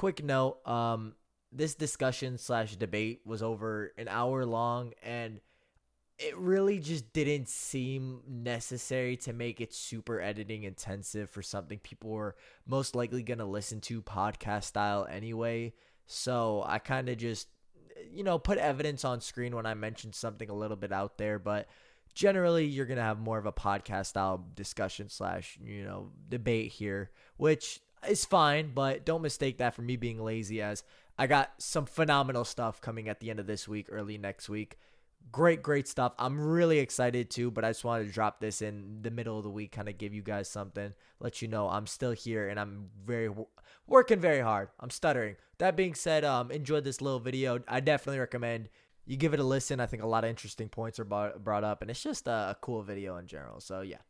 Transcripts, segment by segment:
quick note, this discussion slash debate was over an hour long, and it really just didn't seem necessary to make it super editing intensive for something people were most likely going to listen to podcast style anyway. So I kind of just, put evidence on screen when I mentioned something a little bit out there, but generally you're going to have more of a podcast style discussion slash, debate here, which is fine, but don't mistake that for me being lazy, as I got some phenomenal stuff coming at the end of this week, early next week. Great stuff. I'm really excited too, but I just wanted to drop this in the middle of the week, kind of give you guys something, let you know I'm still here and I'm working very hard. I'm stuttering. That being said, enjoyed this little video. I definitely recommend you give it a listen. I think a lot of interesting points are brought up, and it's just a cool video in general. So yeah.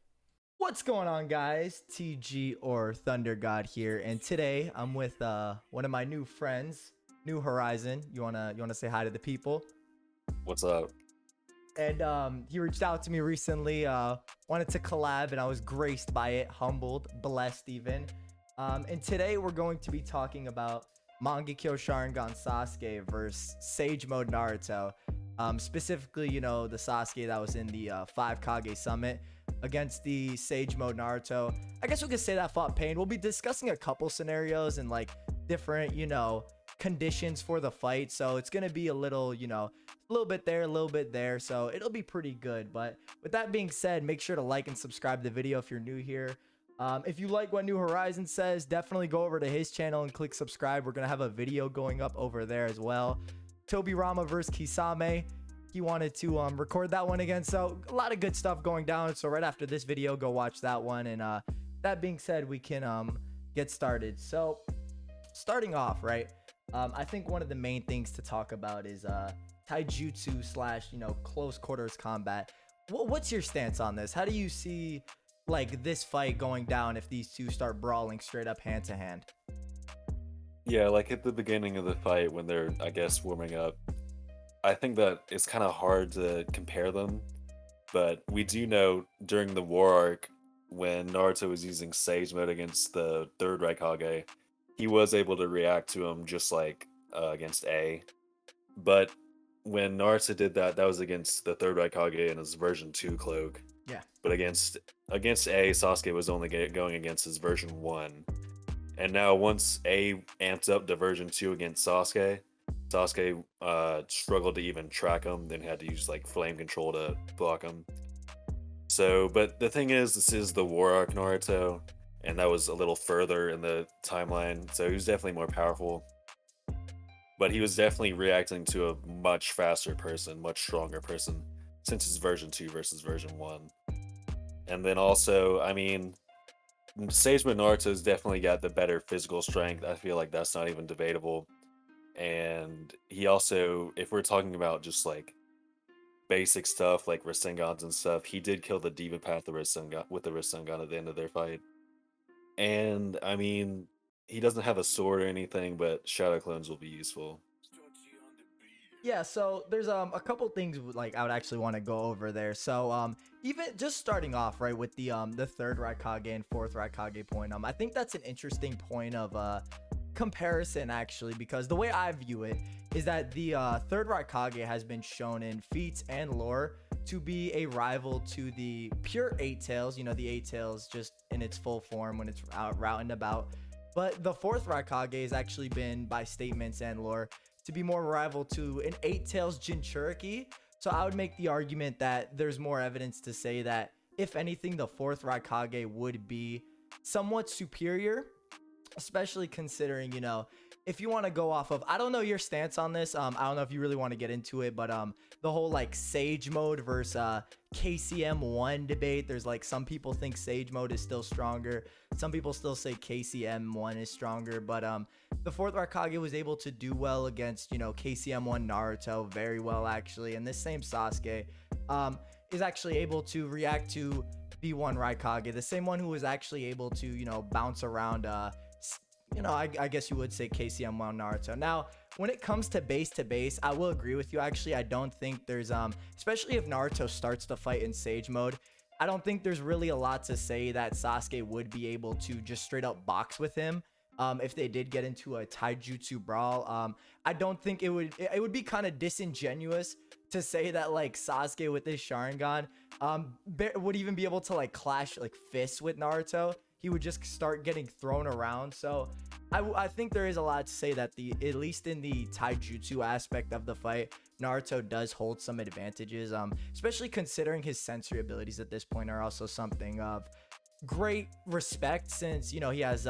What's going on, guys? TG or Thunder God here, and today I'm with one of my new friends, New Horizon. You wanna say hi to the people? What's up? And he reached out to me recently, wanted to collab, and I was graced by it, humbled, blessed even. And today we're going to be talking about Mangekyo Sharingan Sasuke versus Sage Mode Naruto. Specifically, the Sasuke that was in the 5 Kage Summit against the Sage Mode Naruto. I guess we could say that fought pain. We'll be discussing a couple scenarios and like different, conditions for the fight. So it's going to be a little, a little bit there, a little bit there. So it'll be pretty good. But with that being said, make sure to like and subscribe to the video if you're new here. If you like what New Horizon says, definitely go over to his channel and click subscribe. We're going to have a video going up over there as well. Tobi Rama versus Kisame. He wanted to record that one again. So a lot of good stuff going down. So right after this video, go watch that one. And that being said, we can get started. So starting off, right? I think one of the main things to talk about is taijutsu slash, close quarters combat. What's your stance on this? How do you see like this fight going down if these two start brawling straight up hand to hand? Yeah, like at the beginning of the fight when they're, I guess, warming up, I think that it's kind of hard to compare them. But we do know during the war arc, when Naruto was using Sage Mode against the third Raikage, he was able to react to him just like against A. But when Naruto did that, that was against the third Raikage and his version 2 cloak. Yeah. But against A, Sasuke was only going against his version 1. And now once A amped up to version 2 against Sasuke struggled to even track him, then had to use like flame control to block him. So, but the thing is, this is the war arc Naruto, and that was a little further in the timeline, so he was definitely more powerful. But he was definitely reacting to a much faster person, much stronger person, since it's version 2 versus version 1. And then also, I mean, Sage Mode Naruto's definitely got the better physical strength. I feel like that's not even debatable. And he also, if we're talking about just like basic stuff like Rasengans and stuff, he did kill the Demon Path with the Rasengan at the end of their fight. And I mean, he doesn't have a sword or anything, but shadow clones will be useful. Yeah, so there's a couple things like I would actually want to go over there. So even just starting off right with the third Raikage and fourth Raikage point, I think that's an interesting point of comparison actually, because the way I view it is that the third Raikage has been shown in feats and lore to be a rival to the pure Eight Tails, the Eight Tails just in its full form when it's out and about. But the fourth Raikage has actually been, by statements and lore, to be more rival to an Eight Tails Jinchuriki. So I would make the argument that there's more evidence to say that, if anything, the fourth Raikage would be somewhat superior, especially considering, if you want to go off of, I don't know your stance on this. I don't know if you really want to get into it, but the whole like Sage Mode versus KCM1 debate. There's like some people think Sage Mode is still stronger. Some people still say KCM1 is stronger, but the fourth Raikage was able to do well against, KCM1 Naruto very well actually, and this same Sasuke is actually able to react to B1 Raikage, the same one who was actually able to, bounce around I guess you would say KCM1 Naruto. Now, when it comes to base, I will agree with you. Actually, I don't think there's, especially if Naruto starts the fight in Sage Mode, I don't think there's really a lot to say that Sasuke would be able to just straight up box with him. if they did get into a taijutsu brawl. I don't think it would be kind of disingenuous to say that like Sasuke with his Sharingan would even be able to like clash like fists with Naruto. He would just start getting thrown around. So I think there is a lot to say that the at least in the taijutsu aspect of the fight, Naruto does hold some advantages. Especially considering his sensory abilities at this point are also something of great respect, since he has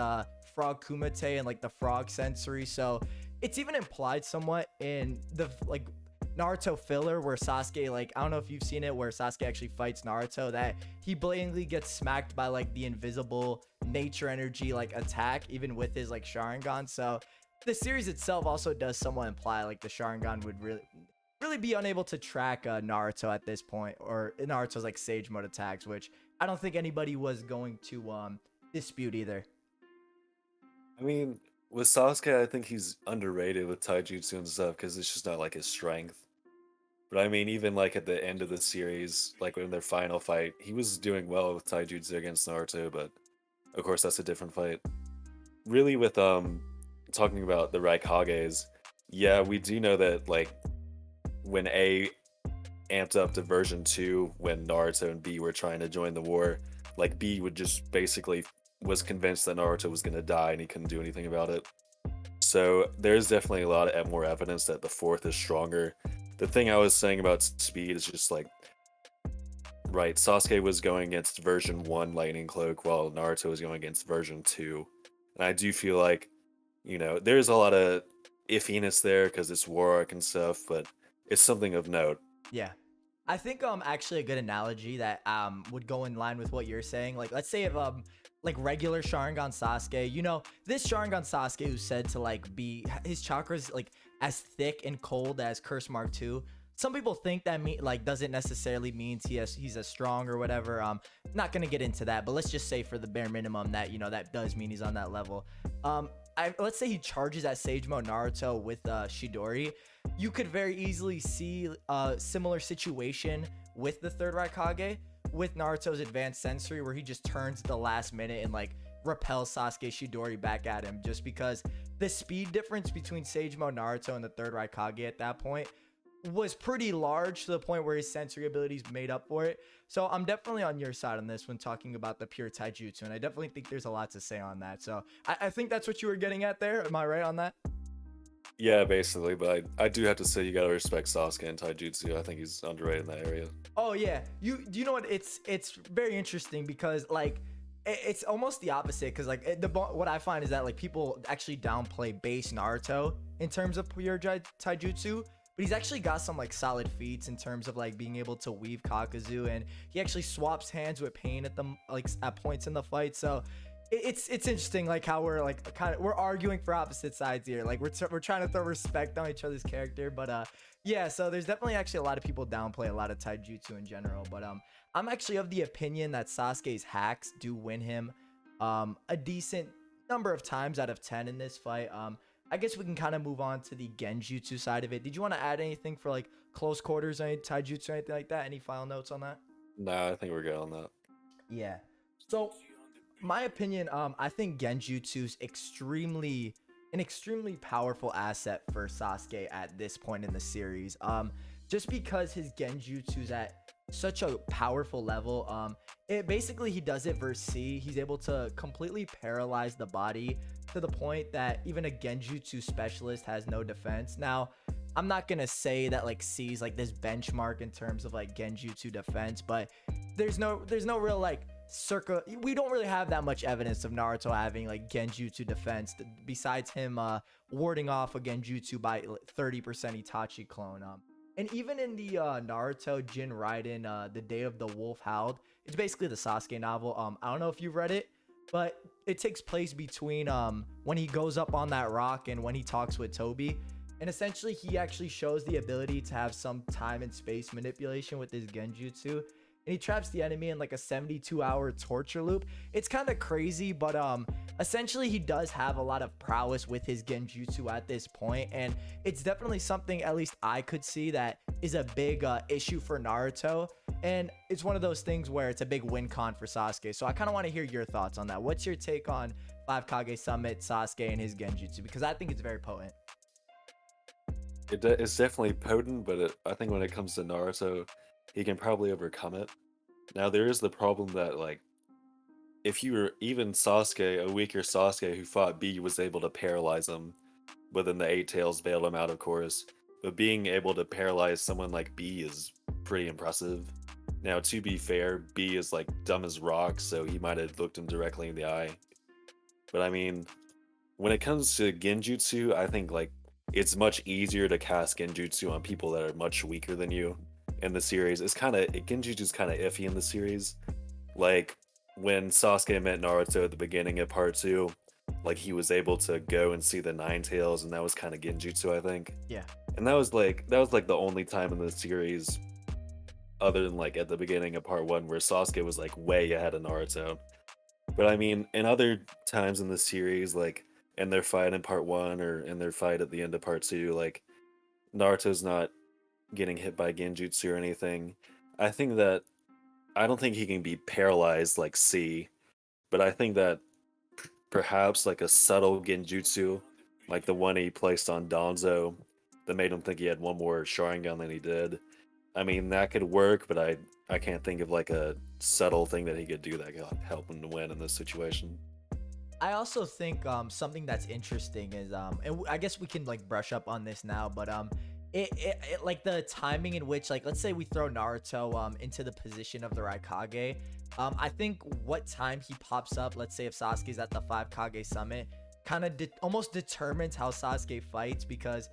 frog kumite and like the frog sensory. So it's even implied somewhat in the like Naruto filler where Sasuke, like, I don't know if you've seen it, where Sasuke actually fights Naruto, that he blatantly gets smacked by like the invisible nature energy like attack even with his like Sharingan. So the series itself also does somewhat imply like the Sharingan would really be unable to track Naruto at this point, or Naruto's like Sage Mode attacks, which I don't think anybody was going to dispute either. I mean, with Sasuke, I think he's underrated with taijutsu and stuff because it's just not like his strength. But I mean, even like at the end of the series, like in their final fight, he was doing well with taijutsu against Naruto, but of course that's a different fight. Really, with talking about the Raikages, yeah, we do know that like when A amped up to version 2 when Naruto and B were trying to join the war, like B would just basically was convinced that Naruto was gonna die and he couldn't do anything about it. So there's definitely a lot of more evidence that the fourth is stronger. The thing I was saying about speed is just like, right, Sasuke was going against version 1 Lightning Cloak while Naruto was going against version 2. And I do feel like, there's a lot of iffiness there because it's war arc and stuff, but it's something of note. Yeah. I think actually a good analogy that would go in line with what you're saying. Like, let's say if like regular Sharingan Sasuke, this Sharingan Sasuke who's said to like be his chakras like as thick and cold as Curse Mark 2. Some people think that doesn't necessarily means he's as strong or whatever. Not gonna get into that, but let's just say for the bare minimum that that does mean he's on that level. Let's say he charges at Sage Mode Naruto with Shidori. You could very easily see a similar situation with the third Raikage with Naruto's advanced sensory, where he just turns at the last minute and like repels Sasuke Shidori back at him, just because the speed difference between Sage Mode Naruto and the third Raikage at that point was pretty large, to the point where his sensory abilities made up for it. So I'm definitely on your side on this when talking about the pure taijutsu, and I definitely think there's a lot to say on that. So I think that's what you were getting at there. Am I right on that? Yeah, basically, but I do have to say you gotta respect Sasuke and taijutsu. I think he's underrated in that area. Oh yeah, you know what? It's very interesting because like it's almost the opposite, because like what I find is that like people actually downplay base Naruto in terms of pure taijutsu, but he's actually got some like solid feats in terms of like being able to weave Kakuzu, and he actually swaps hands with Pain at the like at points in the fight. So it's interesting like how we're like we're arguing for opposite sides here. Like we're trying to throw respect on each other's character, but yeah. So there's definitely actually a lot of people downplay a lot of taijutsu in general, but I'm actually of the opinion that Sasuke's hacks do win him a decent number of times out of 10 in this fight. I guess we can kind of move on to the Genjutsu side of it. Did you want to add anything for like close quarters, any taijutsu or anything like that? Any final notes on that? Nah, I think we're good on that. Yeah. So my opinion, I think Genjutsu's an extremely powerful asset for Sasuke at this point in the series. Just because his Genjutsu's at such a powerful level. It basically, he does it versus C. He's able to completely paralyze the body to the point that even a Genjutsu specialist has no defense. Now, I'm not gonna say that like C is like this benchmark in terms of like Genjutsu defense, but there's no real like we don't really have that much evidence of Naruto having like Genjutsu defense besides him warding off a Genjutsu by 30% Itachi clone. And even in the Naruto Jin Raiden, The Day of the Wolf Howled, it's basically the Sasuke novel. I don't know if you've read it, but it takes place between when he goes up on that rock and when he talks with Toby. And essentially, he actually shows the ability to have some time and space manipulation with his Genjutsu. And he traps the enemy in like a 72-hour torture loop. It's kind of crazy, but essentially he does have a lot of prowess with his Genjutsu at this point, and it's definitely something at least I could see that is a big issue for Naruto, and it's one of those things where it's a big win con for Sasuke. So I kind of want to hear your thoughts on that. What's your take on five Kage Summit, Sasuke, and his Genjutsu, because I think it's very potent. It's definitely potent, but I think when it comes to Naruto, he can probably overcome it. Now there is the problem that like if you were even Sasuke, a weaker Sasuke who fought B was able to paralyze him, but then the Eight Tails bailed him out, of course. But being able to paralyze someone like B is pretty impressive. Now, to be fair, B is like dumb as rocks, so he might have looked him directly in the eye. But I mean, when it comes to Genjutsu, I think like it's much easier to cast Genjutsu on people that are much weaker than you in the series. It's kind of Genjutsu's kind of iffy in the series. Like when Sasuke met Naruto at the beginning of part two, like he was able to go and see the Nine Tails, and that was kind of Genjutsu, I think. Yeah. And that was like the only time in the series, other than like at the beginning of part one, where Sasuke was like way ahead of Naruto. But I mean, in other times in the series, like in their fight in part one or in their fight at the end of part two, like Naruto's not getting hit by Genjutsu or anything. I think that I don't think he can be paralyzed like C, but I think that perhaps like a subtle Genjutsu, like the one he placed on Danzo, that made him think he had one more Sharingan than he did. I mean, that could work, but I can't think of like a subtle thing that he could do that could help him to win in this situation. I also think something that's interesting is I guess we can like brush up on this now, but it like the timing in which, like, let's say we throw Naruto into the position of the Raikage. I think what time he pops up, let's say if Sasuke's at the 5 Kage Summit, kind of almost determines how Sasuke fights, because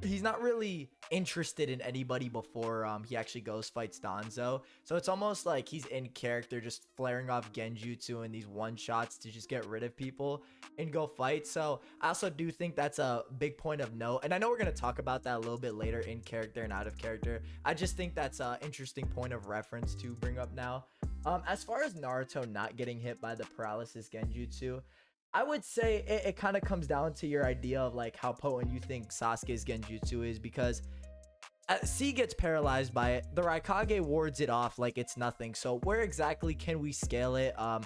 he's not really interested in anybody before he actually goes fights Danzo. So it's almost like he's in character, just flaring off Genjutsu and these one shots to just get rid of people and go fight. So I also do think that's a big point of note, and I know we're going to talk about that a little bit later, in character and out of character. I just think that's an interesting point of reference to bring up now. As far as Naruto not getting hit by the paralysis Genjutsu, I would say it kind of comes down to your idea of like how potent you think Sasuke's Genjutsu is, because C gets paralyzed by it. The Raikage wards it off like it's nothing. So where exactly can we scale it? A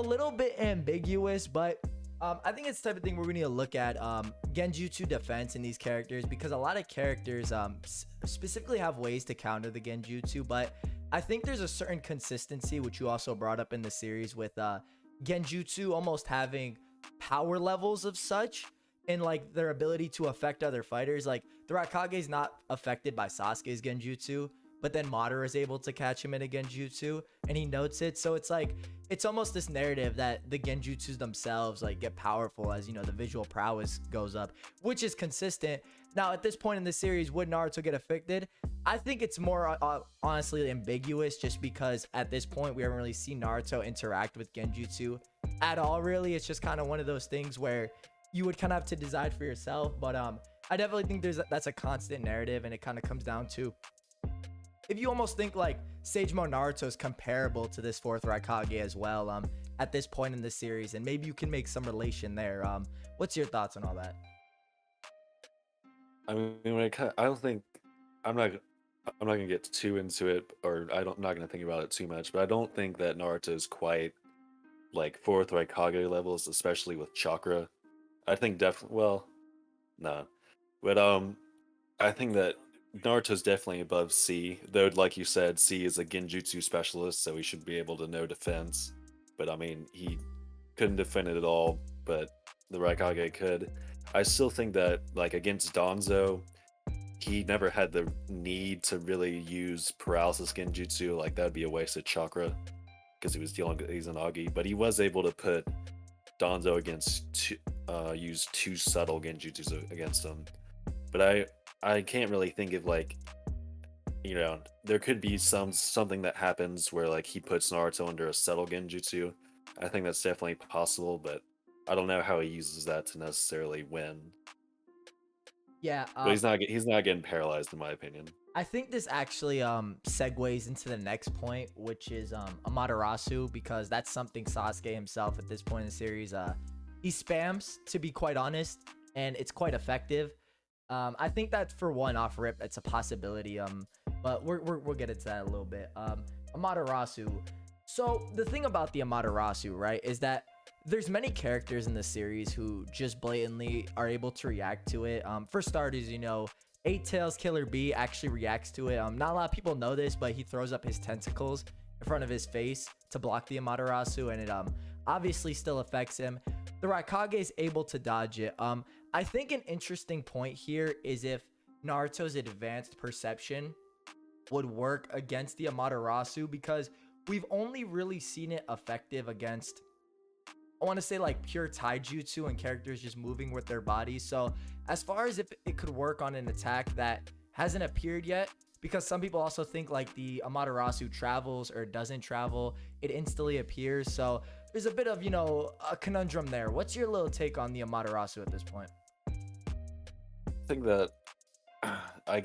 little bit ambiguous, but I think it's the type of thing where we need to look at Genjutsu defense in these characters, because a lot of characters specifically have ways to counter the Genjutsu, but I think there's a certain consistency, which you also brought up in the series, with Genjutsu almost having power levels of such, and like their ability to affect other fighters. Like the Raikage is not affected by Sasuke's Genjutsu, but then Madara is able to catch him in a Genjutsu and he notes it. So it's like, it's almost this narrative that the Genjutsus themselves like get powerful as, you know, the visual prowess goes up, which is consistent. Now at this point in the series, would Naruto get affected? I think it's more honestly ambiguous, just because at this point we haven't really seen Naruto interact with Genjutsu at all, really. It's just kind of one of those things where you would kind of have to decide for yourself. But I definitely think that's a constant narrative, and it kind of comes down to, if you almost think like Sage Mode Naruto is comparable to this fourth Raikage as well at this point in the series, and maybe you can make some relation there. What's your thoughts on all that? I mean, I don't think I'm not gonna get too into it, or I'm not gonna think about it too much. But I don't think that Naruto is quite like fourth Raikage levels, especially with chakra. I think definitely. Well, nah, but I think that Naruto's definitely above C. Though, like you said, C is a Genjutsu specialist, so he should be able to know defense. But I mean, he couldn't defend it at all. But the Raikage could. I still think that like against Danzo, he never had the need to really use paralysis Genjutsu. Like that would be a waste of chakra because he was dealing with Izanagi. But he was able to put Danzo against use two subtle Genjutsus against him. But I can't really think of like, you know, there could be something that happens where like he puts Naruto under a subtle Genjutsu. I think that's definitely possible, but I don't know how he uses that to necessarily win. Yeah, But he's not getting paralyzed in my opinion. I think this actually segues into the next point, which is Amaterasu, because that's something Sasuke himself at this point in the series he spams, to be quite honest, and it's quite effective. I think that for one off rip, it's a possibility. But we'll get into that a little bit. Amaterasu. So the thing about the Amaterasu, right, is that there's many characters in the series who just blatantly are able to react to it. For starters, Eight Tails Killer B actually reacts to it. Not a lot of people know this, but he throws up his tentacles in front of his face to block the Amaterasu, and it obviously still affects him. The Raikage is able to dodge it. I think an interesting point here is if Naruto's advanced perception would work against the Amaterasu, because we've only really seen it effective against, I want to say, like pure taijutsu and characters just moving with their bodies. So as far as if it could work on an attack that hasn't appeared yet, because some people also think like the Amaterasu travels or doesn't travel, it instantly appears. So there's a bit of, a conundrum there. What's your little take on the Amaterasu at this point? I think that I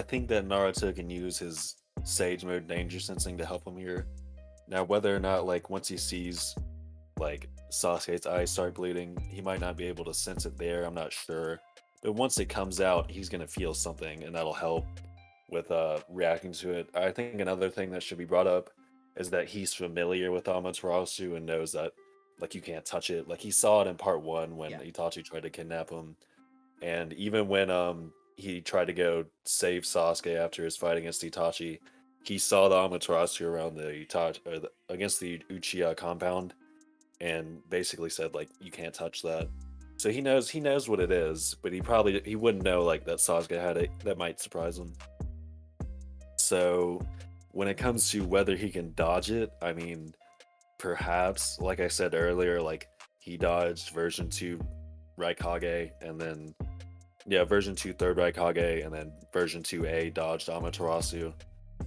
think that Naruto can use his Sage Mode danger sensing to help him here. Now, whether or not like once he sees like Sasuke's eyes start bleeding, he might not be able to sense it there. I'm not sure, but once it comes out, he's gonna feel something, and that'll help with reacting to it. I think another thing that should be brought up is that he's familiar with Amaterasu and knows that like you can't touch it. Like he saw it in part one when Yeah. Itachi tried to kidnap him, and even when he tried to go save Sasuke after his fight against Itachi, he saw the Amaterasu around the Itachi or against the Uchiha compound, and basically said like you can't touch that. So he knows what it is, but he wouldn't know like that Sasuke had it. That might surprise him. So when it comes to whether he can dodge it, I mean, perhaps, like I said earlier, like he dodged version 2 Raikage, and then yeah, version 2 third Raikage, and then version 2A dodged Amaterasu.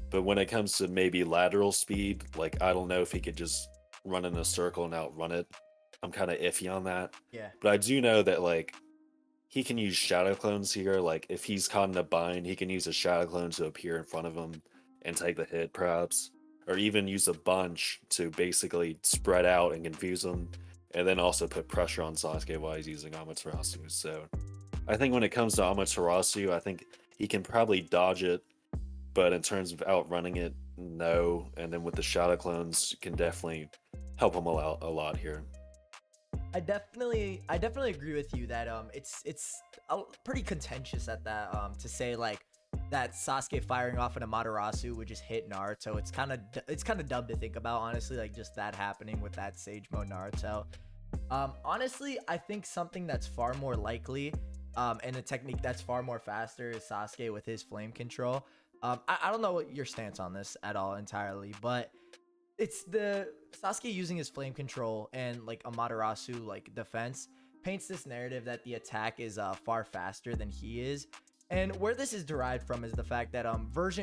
But when it comes to maybe lateral speed, like I don't know if he could just run in a circle and outrun it. I'm kind of iffy on that. Yeah. But I do know that like he can use shadow clones here. Like if he's caught in a bind, he can use a shadow clone to appear in front of him and take the hit, perhaps, or even use a bunch to basically spread out and confuse him, and then also put pressure on Sasuke while he's using Amaterasu. So I think when it comes to Amaterasu, I think he can probably dodge it, but in terms of outrunning it, no. And then with the shadow clones, can definitely help him a lot here. I definitely agree with you that it's pretty contentious at that, to say like that Sasuke firing off an Amaterasu would just hit Naruto. It's kind of dumb to think about, honestly, like just that happening with that Sage Mode Naruto. Honestly, I think something that's far more likely, and a technique that's far more faster, is Sasuke with his flame control. I don't know what your stance on this at all entirely, but it's the Sasuke using his flame control and like Amaterasu like defense paints this narrative that the attack is far faster than he is. And where this is derived from is the fact that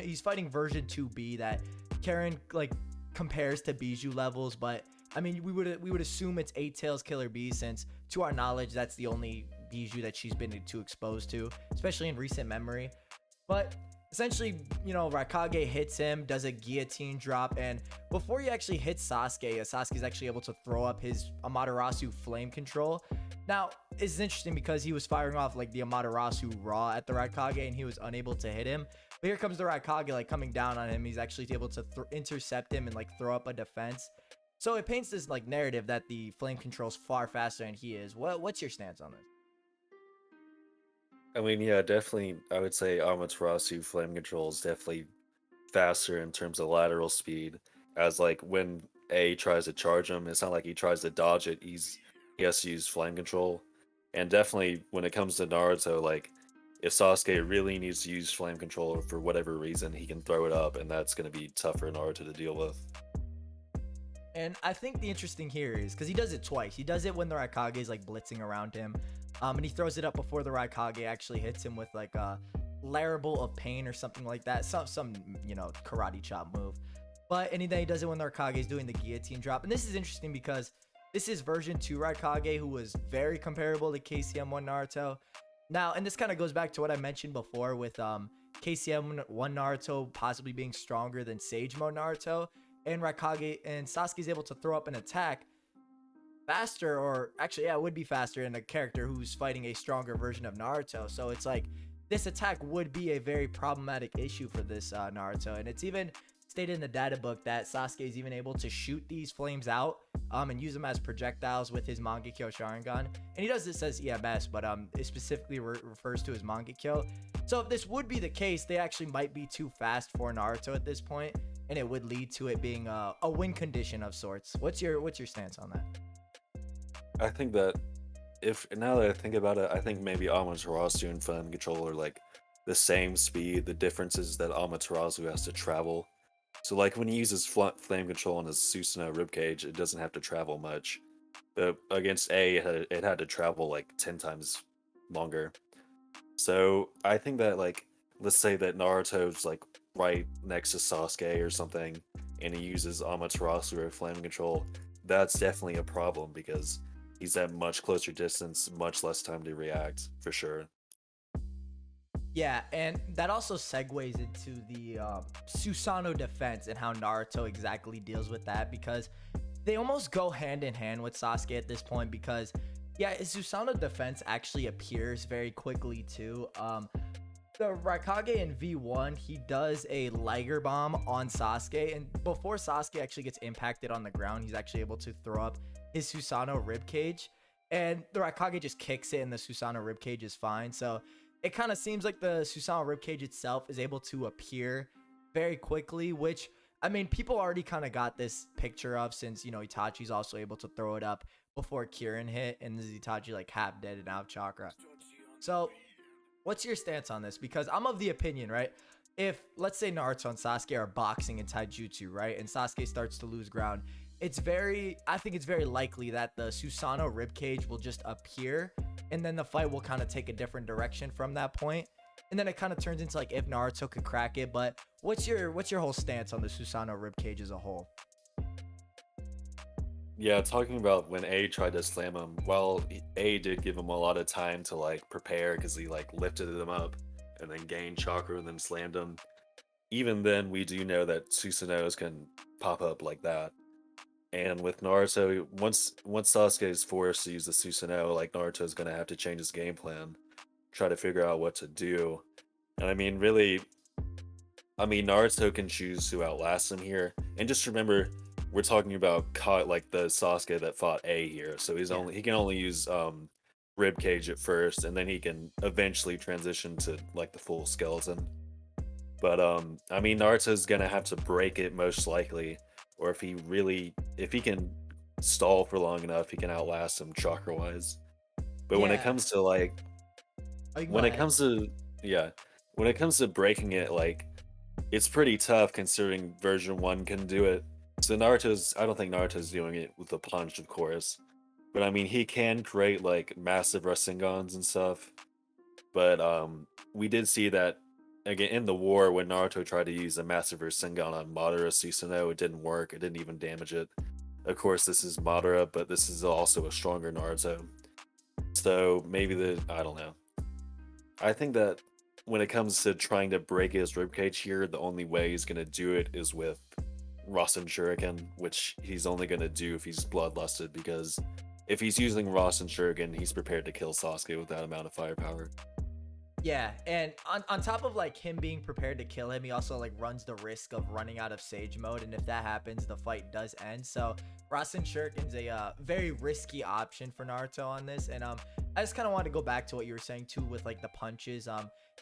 he's fighting version 2B that Karen like compares to Bijou levels, but I mean we would assume it's Eight Tails Killer B, since to our knowledge that's the only Bijou that she's been too exposed to, especially in recent memory. But essentially, Raikage hits him, does a guillotine drop, and before he actually hits Sasuke, Sasuke's actually able to throw up his Amaterasu flame control. Now, it's interesting because he was firing off like the Amaterasu raw at the Raikage, and he was unable to hit him. But here comes the Raikage like coming down on him. He's actually able to intercept him and like throw up a defense. So it paints this like narrative that the flame control's far faster than he is. What's your stance on this? I mean, yeah, definitely. I would say Amaterasu flame control is definitely faster in terms of lateral speed. As like when A tries to charge him, it's not like he tries to dodge it. He has to use flame control. And definitely when it comes to Naruto, like if Sasuke really needs to use flame control for whatever reason, he can throw it up, and that's going to be tough for Naruto to deal with. And I think the interesting here is because he does it twice. He does it when the Raikage is like blitzing around him, and he throws it up before the Raikage actually hits him with like a Larable of Pain or something like that. Some karate chop move. But and then he does it when the Raikage is doing the guillotine drop. And this is interesting because this is version 2 Raikage, who was very comparable to KCM1 Naruto. Now, and this kind of goes back to what I mentioned before with KCM1 Naruto possibly being stronger than Sage Mode Naruto, and Raikage and Sasuke is able to throw up an attack faster, or actually, yeah, it would be faster in a character who's fighting a stronger version of Naruto. So it's like this attack would be a very problematic issue for this Naruto, and it's even stated in the data book that Sasuke is even able to shoot these flames out and use them as projectiles with his Mangekyo Sharingan. And he does this as EMS, but it specifically refers to his Mangekyo. So if this would be the case, they actually might be too fast for Naruto at this point, and it would lead to it being a win condition of sorts. What's your stance on that? I think that if now that I think about it, I think maybe Amaterasu and Flame Control are like the same speed. The difference is that Amaterasu has to travel. So like when he uses Flame Control on his Susanoo ribcage, it doesn't have to travel much. But against A, it had to travel like 10 times longer. So I think that like let's say that Naruto's like right next to Sasuke or something, and he uses Amaterasu or Flame Control. That's definitely a problem because he's at much closer distance, much less time to react for sure. Yeah, and that also segues into the Susanoo defense and how Naruto exactly deals with that, because they almost go hand in hand with Sasuke at this point, because yeah, his Susanoo defense actually appears very quickly too. The Raikage in V1, he does a Liger Bomb on Sasuke, and before Sasuke actually gets impacted on the ground, he's actually able to throw up his Susanoo ribcage, and the Raikage just kicks it, and the Susanoo ribcage is fine. So it kind of seems like the Susanoo ribcage itself is able to appear very quickly, which I mean, people already kind of got this picture of, since Itachi's also able to throw it up before Kirin hit, and this is Itachi like half dead and out of chakra. So what's your stance on this? Because I'm of the opinion, right? If let's say Naruto and Sasuke are boxing in taijutsu, right, and Sasuke starts to lose ground, I think it's very likely that the Susanoo ribcage will just appear, and then the fight will kind of take a different direction from that point. And then it kind of turns into like if Naruto could crack it. But what's your whole stance on the Susanoo ribcage as a whole? Yeah, talking about when A tried to slam him, well, A did give him a lot of time to like prepare because he like lifted him up and then gained chakra and then slammed him. Even then, we do know that Susanos can pop up like that. And with Naruto, once Sasuke is forced to use the Susanoo, like Naruto's gonna have to change his game plan, try to figure out what to do. And I mean, really, I mean, Naruto can choose who outlasts him here. And just remember, we're talking about like the Sasuke that fought A here, so Yeah. he can only use rib cage at first, and then he can eventually transition to like the full skeleton. But I mean, Naruto's gonna have to break it most likely, or if he can stall for long enough, he can outlast him chakra wise. But when it Yeah. comes to like Oh, you can go when it ahead. comes to yeah, when it comes to breaking it, like it's pretty tough considering version 1 can do it. So I don't think Naruto's doing it with a punch, of course. But I mean, he can create like massive Rasengans and stuff. But we did see that again in the war when Naruto tried to use a massive Rasengan on Madara Susanoo, it didn't work. It didn't even damage it. Of course, this is Madara, but this is also a stronger Naruto. So maybe I don't know. I think that when it comes to trying to break his ribcage here, the only way he's gonna do it is with Rasen Shuriken, which he's only gonna do if he's bloodlusted, because if he's using Rasen Shuriken, he's prepared to kill Sasuke with that amount of firepower. Yeah, and on top of like him being prepared to kill him, he also like runs the risk of running out of Sage Mode, and if that happens, the fight does end. So Rasen Shuriken's a very risky option for Naruto on this, and I just kind of wanted to go back to what you were saying too with like the punches,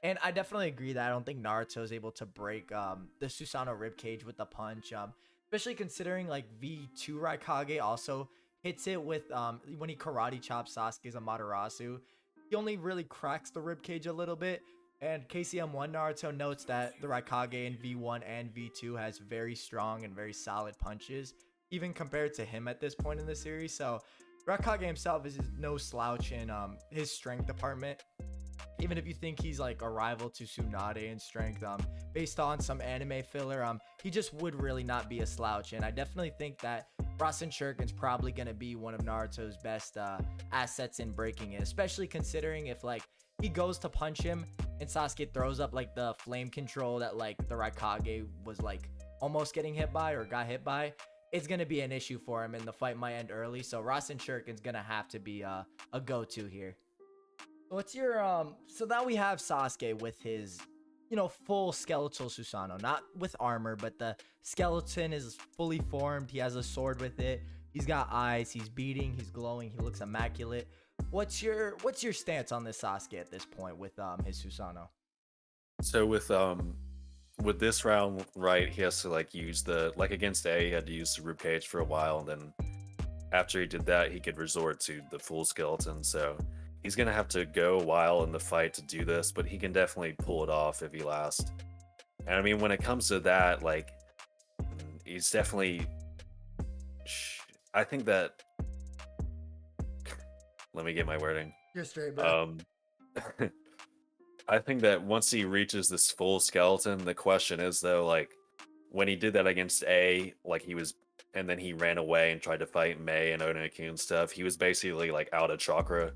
and I definitely agree that I don't think Naruto is able to break the Susanoo ribcage with the punch, especially considering like V2 Raikage also hits it with when he karate chops Sasuke's Amaterasu. He only really cracks the ribcage a little bit. And KCM1 Naruto notes that the Raikage in V1 and V2 has very strong and very solid punches, even compared to him at this point in the series. So Raikage himself is no slouch in his strength department. Even if you think he's like a rival to Tsunade in strength, based on some anime filler, he just would really not be a slouch. And I definitely think that Rasen Shuriken's probably gonna be one of Naruto's best assets in breaking it, especially considering if like he goes to punch him and Sasuke throws up like the flame control that like the Raikage was like almost getting hit by or got hit by. It's gonna be an issue for him, and the fight might end early. So Rasen Shuriken's gonna have to be a go-to here. What's your so now we have Sasuke with his full skeletal Susanoo, not with armor, but the skeleton is fully formed. He has a sword with it. He's got eyes. He's beating. He's glowing. He looks immaculate. What's your stance on this Sasuke at this point with his Susanoo? So with this round, right, he has to like use the like against A, he had to use the rib cage for a while, and then after he did that, he could resort to the full skeleton. So he's gonna have to go a while in the fight to do this, but he can definitely pull it off if he lasts. And I mean, when it comes to that, like he's definitely. I think that. Let me get my wording. You're straight, bro. Um, I think that once he reaches this full skeleton, the question is though, like when he did that against A, like he was, and then he ran away and tried to fight Mei and Onoki and stuff. He was basically like out of chakra,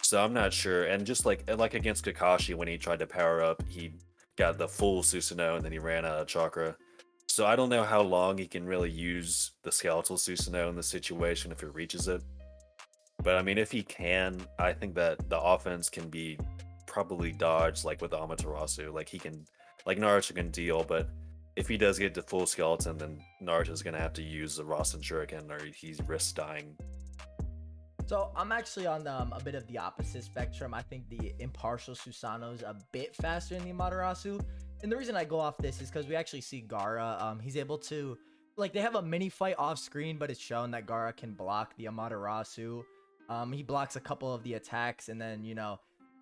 so I'm not sure. And just like against Kakashi, when he tried to power up, he got the full Susanoo and then he ran out of chakra. So I don't know how long he can really use the skeletal Susanoo in this situation if he reaches it. But I mean, if he can, I think that the offense can be probably dodged like with Amaterasu. Like he can, like Naruto can deal, but if he does get to full skeleton, then Naruto's gonna have to use the Rasen Shuriken or he risks dying. So I'm actually on a bit of the opposite spectrum. I think the impartial Susanoo is a bit faster than the Amaterasu. And the reason I go off this is because we actually see Gaara. He's able to, like, they have a mini fight off screen, but it's shown that Gaara can block the Amaterasu. He blocks a couple of the attacks, and then,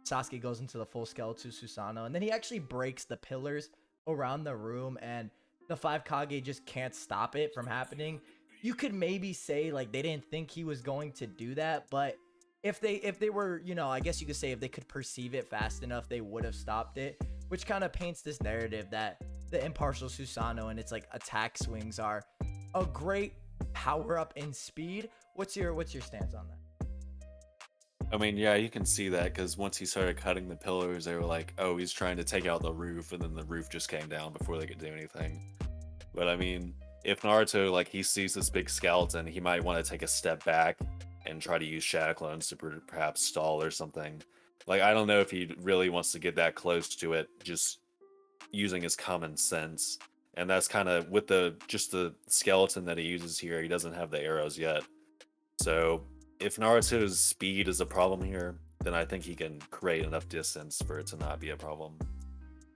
Sasuke goes into the full skeletal Susanoo. And then he actually breaks the pillars around the room, and the five Kage just can't stop it from happening. You could maybe say like they didn't think he was going to do that, but if they were, I guess you could say if they could perceive it fast enough, they would have stopped it, which kind of paints this narrative that the impartial Susanoo and its like attack swings are a great power up in speed. What's your stance on that? I mean, yeah, you can see that because once he started cutting the pillars, they were like, "Oh, he's trying to take out the roof," and then the roof just came down before they could do anything. But I mean, if Naruto like he sees this big skeleton, he might want to take a step back and try to use shadow clones to perhaps stall or something. Like I don't know if he really wants to get that close to it, just using his common sense. And that's kind of with the just the skeleton that he uses here. He doesn't have the arrows yet, so if Naruto's speed is a problem here, then I think he can create enough distance for it to not be a problem.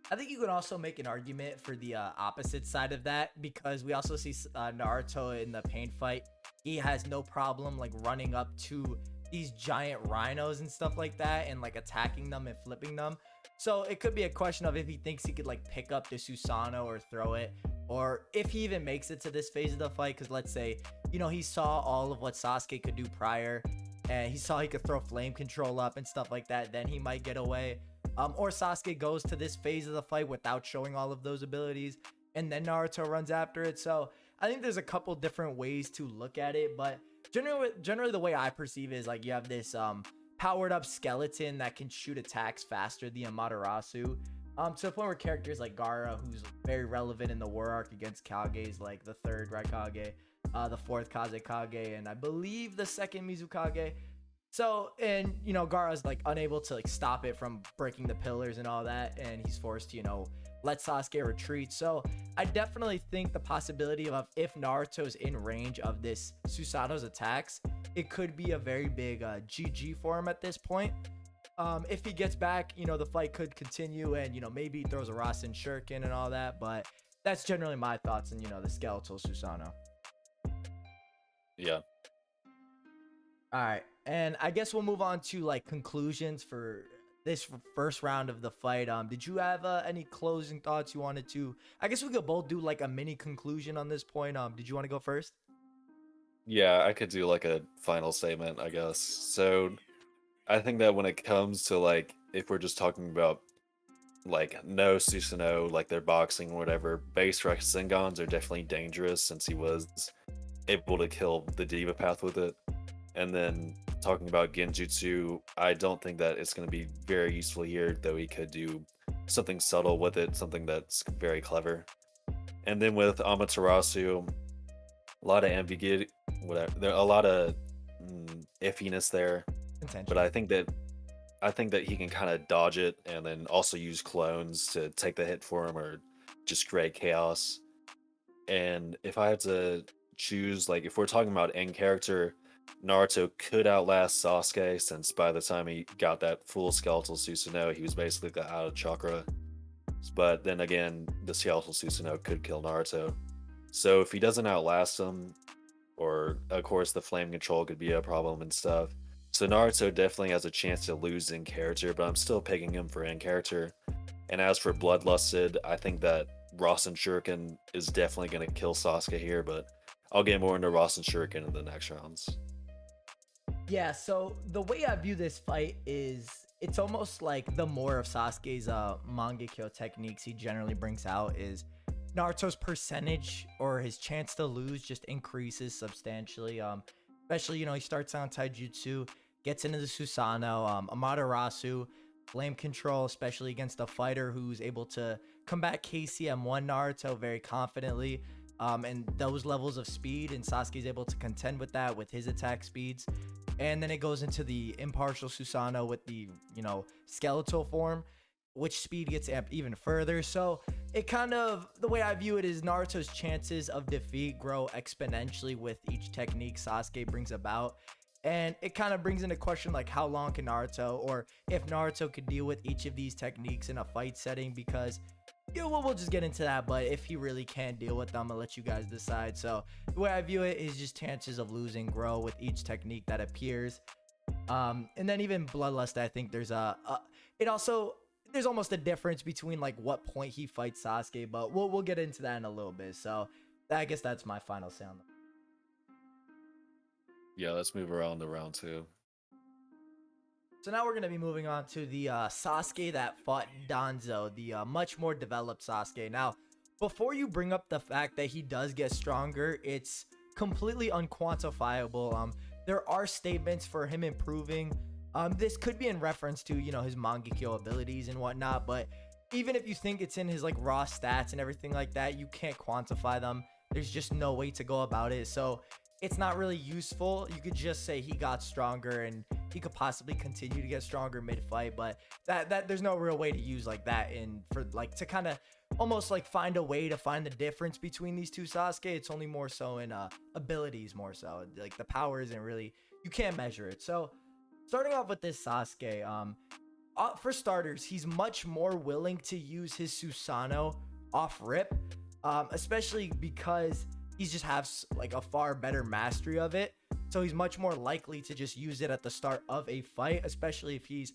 I think you can also make an argument for the opposite side of that because we also see Naruto in the pain fight. He has no problem like running up to these giant rhinos and stuff like that and like attacking them and flipping them. So it could be a question of if he thinks he could like pick up the Susanoo or throw it, or if he even makes it to this phase of the fight. Because let's say, he saw all of what Sasuke could do prior, and he saw he could throw flame control up and stuff like that. Then he might get away. Or Sasuke goes to this phase of the fight without showing all of those abilities, and then Naruto runs after it. So I think there's a couple different ways to look at it, but generally the way I perceive it is like you have this powered up skeleton that can shoot attacks faster than Amaterasu. To the point where characters like Gaara, who's very relevant in the war arc against Kages, like the third Raikage, the fourth Kazekage, and I believe the second Mizukage. So, and Gaara's like unable to like stop it from breaking the pillars and all that, and he's forced to, let Sasuke retreat. So I definitely think the possibility of if Naruto's in range of this Susanoo's attacks, it could be a very big GG for him at this point. If he gets back, the fight could continue, and maybe he throws a Rasen Shuriken and all that. But that's generally my thoughts on the skeletal Susanoo. Yeah. All right, and I guess we'll move on to like conclusions for this first round of the fight. Did you have any closing thoughts you wanted to? I guess we could both do like a mini conclusion on this point. Did you want to go first? Yeah, I could do like a final statement, I guess. So I think that when it comes to like if we're just talking about like no Susanoo, like their boxing or whatever, base Rasengan's are definitely dangerous since he was able to kill the Diva Path with it. And then talking about Genjutsu, I don't think that it's going to be very useful here, though he could do something subtle with it, something that's very clever. And then with Amaterasu, a lot of ambiguity, whatever, there a lot of iffiness there. Contention. But I think that he can kind of dodge it and then also use clones to take the hit for him or just create chaos. And if I had to choose, like, if we're talking about end character, Naruto could outlast Sasuke since by the time he got that full skeletal Susanoo, he was basically out of chakra. But then again, the skeletal Susanoo could kill Naruto. So if he doesn't outlast him, or of course the flame control could be a problem and stuff. So Naruto definitely has a chance to lose in character, but I'm still picking him for in character. And as for Bloodlusted, I think that Rasen Shuriken is definitely going to kill Sasuke here, but I'll get more into Rasen Shuriken in the next rounds. Yeah, so the way I view this fight is it's almost like the more of Sasuke's Mangekyo techniques he generally brings out is Naruto's percentage or his chance to lose just increases substantially. Especially, he starts on Taijutsu, gets into the Susanoo, Amaterasu, flame control, especially against a fighter who's able to combat KCM1 Naruto very confidently. And those levels of speed, and Sasuke's able to contend with that with his attack speeds. And then it goes into the impartial Susanoo with the, skeletal form, which speed gets amped even further. So it kind of, the way I view it is Naruto's chances of defeat grow exponentially with each technique Sasuke brings about. And it kind of brings into question like how long can Naruto, or if Naruto could deal with each of these techniques in a fight setting, because we'll just get into that. But if he really can't deal with them, I'll let you guys decide. So the way I view it is just chances of losing grow with each technique that appears. And then even Bloodlust, I think there's there's almost a difference between like what point he fights Sasuke, but we'll get into that in a little bit. So I guess that's my final sound. Yeah, let's move around to round two. So now we're going to be moving on to the Sasuke that fought Danzo, the much more developed Sasuke. Now, before you bring up the fact that he does get stronger, it's completely unquantifiable. There are statements for him improving. This could be in reference to, his Mangekyo abilities and whatnot, but even if you think it's in his like raw stats and everything like that, you can't quantify them. There's just no way to go about it. So it's not really useful. You could just say he got stronger and he could possibly continue to get stronger mid-fight, but that there's no real way to use like that in for like to kind of almost like find a way to find the difference between these two Sasuke. It's only more so in abilities, more so like the power isn't really, you can't measure it. So starting off with this Sasuke, for starters, he's much more willing to use his Susanoo off rip, especially because he's just has like a far better mastery of it. So he's much more likely to just use it at the start of a fight, especially if he's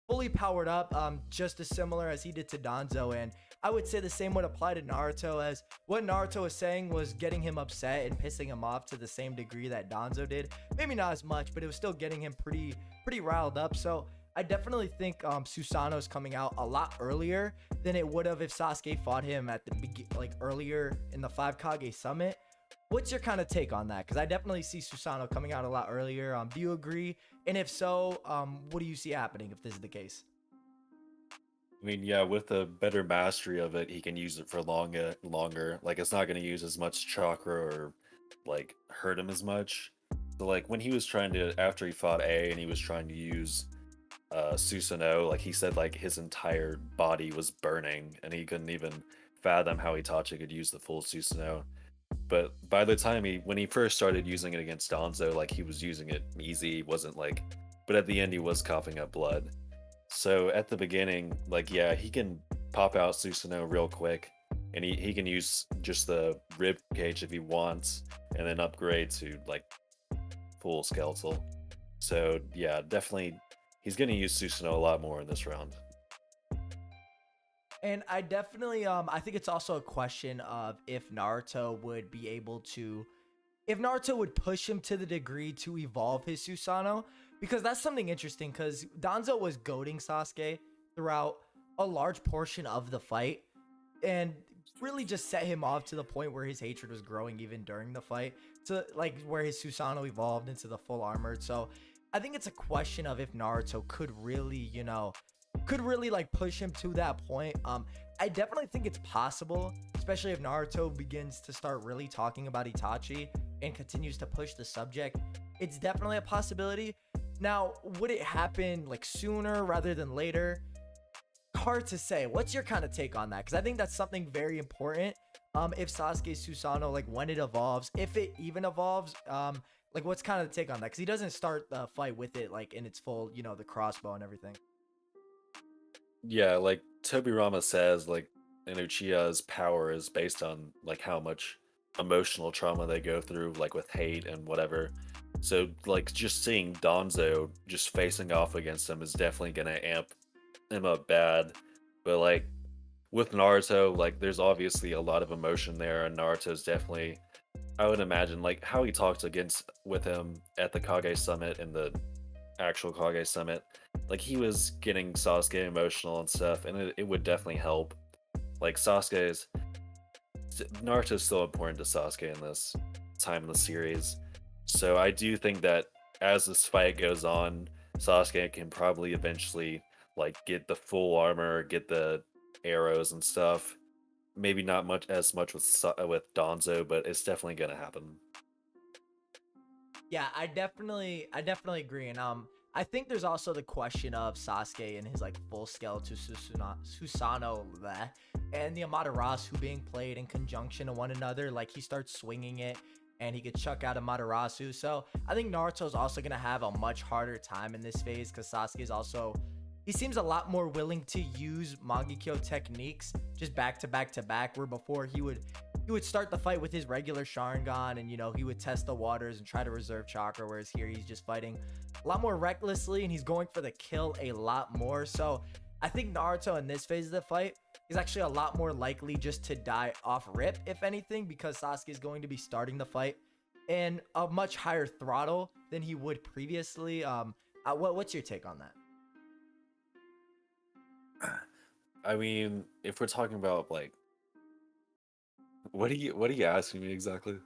fully powered up, just as similar as he did to Danzo. And I would say the same would apply to Naruto, as what Naruto was saying was getting him upset and pissing him off to the same degree that Danzo did. Maybe not as much, but it was still getting him pretty riled up. So I definitely think Susanoo's coming out a lot earlier than it would have if Sasuke fought him at the earlier in the 5 Kage Summit. What's your kind of take on that? Because I definitely see Susanoo coming out a lot earlier. Do you agree? And if so, what do you see happening if this is the case? I mean, yeah, with a better mastery of it, he can use it for longer. Like, it's not going to use as much chakra or, like, hurt him as much. So, like, when he was trying to, after he fought A and he was trying to use Susanoo, like, he said, like, his entire body was burning and he couldn't even fathom how Itachi could use the full Susanoo. But by the time when he first started using it against Danzo, like, he was using it easy, wasn't like, but at the end he was coughing up blood. So at the beginning, like, yeah, he can pop out Susanoo real quick, and he can use just the rib cage if he wants, and then upgrade to like full skeletal. So yeah, definitely he's gonna use Susanoo a lot more in this round. And I definitely, I think it's also a question of if Naruto would be able to, if Naruto would push him to the degree to evolve his Susanoo, because that's something interesting, because Danzo was goading Sasuke throughout a large portion of the fight, and really just set him off to the point where his hatred was growing even during the fight, to like where his Susanoo evolved into the full armored. So I think it's a question of if Naruto could really, like push him to that point. I definitely think it's possible, especially if Naruto begins to start really talking about Itachi and continues to push the subject. It's definitely a possibility. Now, would it happen like sooner rather than later? hard to say. What's your kind of take on that? Because I think that's something very important. If Sasuke Susanoo, like when it evolves, if it even evolves, like what's kind of the take on that? Because he doesn't start the fight with it like in its full, the crossbow and everything. Yeah, like Tobirama says, like in Uchiha's power is based on like how much emotional trauma they go through, like with hate and whatever. So like just seeing Donzo just facing off against him is definitely gonna amp him up bad. But like with Naruto, like there's obviously a lot of emotion there, and Naruto's definitely, I would imagine, like how he talked against with him at the Kage Summit and the actual Kage Summit, like he was getting Sasuke emotional and stuff, and it would definitely help. Like Naruto's still important to Sasuke in this time in the series, so I do think that as this fight goes on, Sasuke can probably eventually like get the full armor, get the arrows and stuff. Maybe not much with with Donzo, but it's definitely gonna happen. Yeah, I definitely agree. And I think there's also the question of Sasuke and his like full scale to Susanoo bleh, and the Amaterasu being played in conjunction to one another. Like he starts swinging it and he could chuck out Amaterasu. So I think Naruto's also gonna have a much harder time in this phase because Sasuke's also, he seems a lot more willing to use Mangekyo techniques just back to back to back, where before he would start the fight with his regular Sharingan, and he would test the waters and try to reserve chakra, whereas here he's just fighting a lot more recklessly and he's going for the kill a lot more. So I think Naruto in this phase of the fight is actually a lot more likely just to die off rip, if anything, because Sasuke is going to be starting the fight in a much higher throttle than he would previously. What's your take on that? I mean, if we're talking about like, what are you asking me exactly?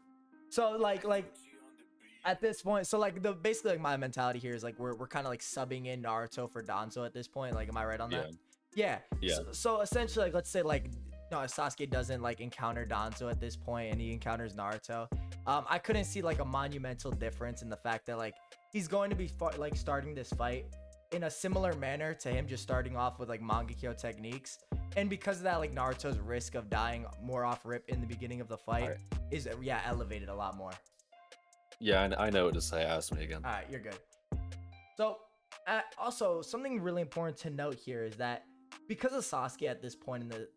So like at this point, so like the basically like my mentality here is like we're kind of like subbing in Naruto for Danzo at this point. Like, am I right on Yeah, that? Yeah. yeah. So essentially, like let's say like no, Sasuke doesn't like encounter Danzo at this point, and he encounters Naruto. I couldn't see like a monumental difference in the fact that like he's going to be like starting this fight in a similar manner to him just starting off with like Mangekyo techniques. And because of that, like Naruto's risk of dying more off rip in the beginning of the All fight right. is elevated a lot more. Yeah, I know what to say. Ask me again. All right, you're good. So, also something really important to note here is that because of Sasuke at this point in the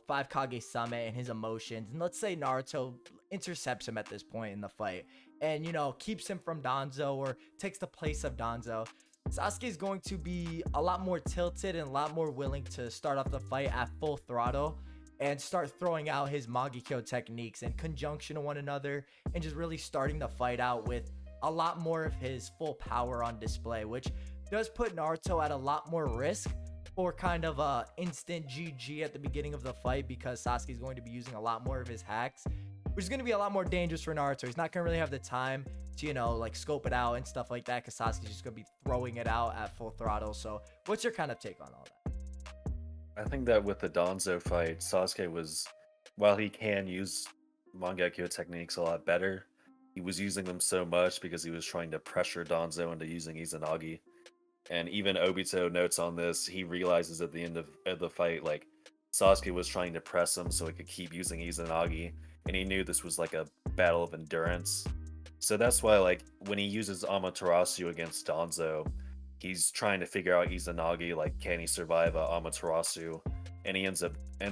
five Kage Summit and his emotions, and let's say Naruto intercepts him at this point in the fight, and keeps him from Danzo or takes the place of Danzo, Sasuke is going to be a lot more tilted and a lot more willing to start off the fight at full throttle and start throwing out his Mangekyo techniques in conjunction to one another, and just really starting the fight out with a lot more of his full power on display, which does put Naruto at a lot more risk for kind of a instant GG at the beginning of the fight, because Sasuke is going to be using a lot more of his hacks, which is going to be a lot more dangerous for Naruto. He's not going to really have the time to like scope it out and stuff like that, because Sasuke's just going to be throwing it out at full throttle. So what's your kind of take on all that? I think that with the Danzo fight, Sasuke was, while he can use Mangekyo techniques a lot better, he was using them so much because he was trying to pressure Danzo into using Izanagi. And even Obito notes on this, he realizes at the end of the fight, like, Sasuke was trying to press him so he could keep using Izanagi, and he knew this was like a battle of endurance. So that's why, like, when he uses Amaterasu against Danzo, he's trying to figure out Izanagi, like, can he survive Amaterasu? And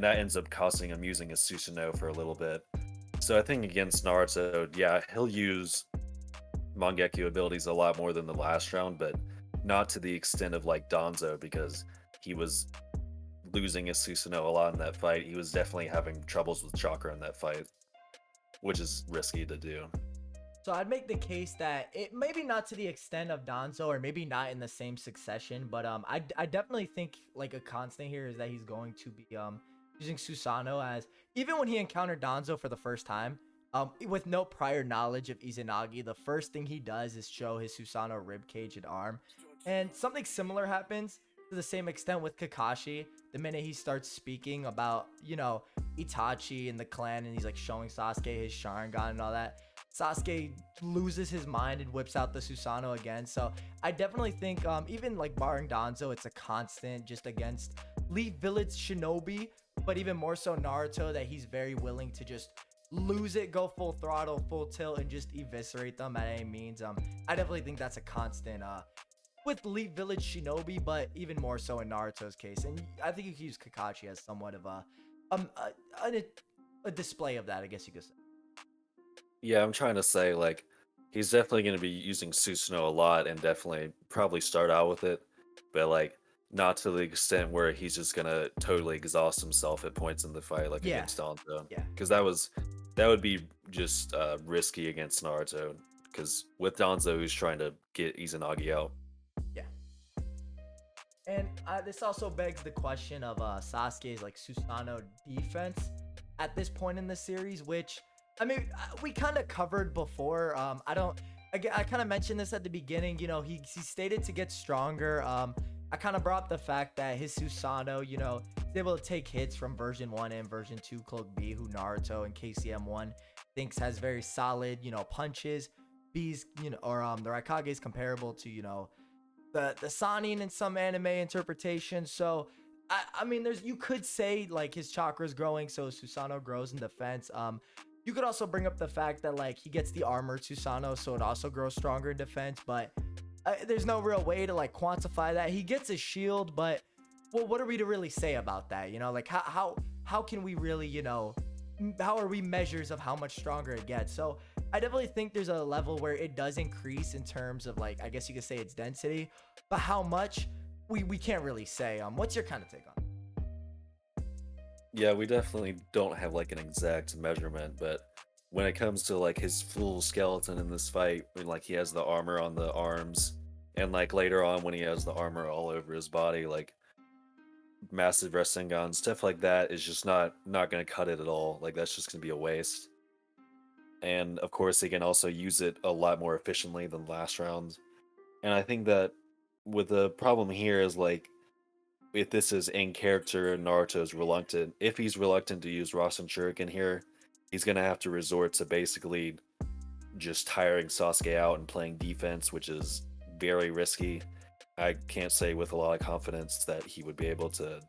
that ends up costing him using his Susanoo for a little bit. So I think against Naruto, yeah, he'll use Mangekyo abilities a lot more than the last round, but not to the extent of like Danzo, because he was losing his Susanoo a lot in that fight. He was definitely having troubles with chakra in that fight, which is risky to do. So I'd make the case that it maybe not to the extent of Danzo, or maybe not in the same succession, but I definitely think like a constant here is that he's going to be using Susanoo, as even when he encountered Danzo for the first time, with no prior knowledge of Izanagi, the first thing he does is show his Susanoo ribcage and arm. And something similar happens to the same extent with Kakashi. The minute he starts speaking about, Itachi and the clan, and he's like showing Sasuke his Sharingan and all that, Sasuke loses his mind and whips out the Susanoo again. So I definitely think even like barring Danzo, it's a constant just against Leaf Village Shinobi, but even more so Naruto, that he's very willing to just lose it, go full throttle, full tilt, and just eviscerate them at any means. I definitely think that's a constant with Leaf Village Shinobi, but even more so in Naruto's case. And I think you can use Kakashi as somewhat of um a, a display of that, I guess you could say. Yeah, I'm trying to say like he's definitely going to be using Susanoo a lot and definitely probably start out with it, but like not to the extent where he's just going to totally exhaust himself at points in the fight like Yeah, against Danzo. yeah, Cuz that would be just risky against Naruto cuz with Danzo he's trying to get Izanagi out. yeah. And this also begs the question of Sasuke's like Susanoo defense at this point in the series, which I mean we kind of covered before. I don't. Again, I kind of mentioned this at the beginning. You know, he stated to get stronger. I kind of brought up the fact that his Susanoo, you know, is able to take hits from version 1 and version 2 Cloak B, who Naruto and KCM1 thinks has very solid, you know, punches. B's, you know, or the Raikage is comparable to, you know, the Sanin in some anime interpretation. So I mean, there's, you could say like his chakra's growing, so Susanoo grows in defense. You could also bring up the fact that like he gets the armor Susanoo, so it also grows stronger in defense. But there's no real way to like quantify that. He gets a shield, but well, what are we to really say about that? You know, like how can we really, you know, how are we measures of how much stronger it gets? So I definitely think there's a level where it does increase in terms of like, I guess you could say its density, but how much we can't really say. What's your kind of take on it? Yeah, we definitely don't have like an exact measurement, but when it comes to like his full skeleton in this fight, when like he has the armor on the arms, and like later on when he has the armor all over his body, like massive Rasengan, stuff like that is just not gonna cut it at all. Like that's just gonna be a waste. And of course, he can also use it a lot more efficiently than last round. And I think that with the problem here is like if this is in character, Naruto's reluctant. If he's reluctant to use Rasen Shuriken here, he's gonna have to resort to basically just tiring Sasuke out and playing defense, which is very risky. I can't say with a lot of confidence that he would be able to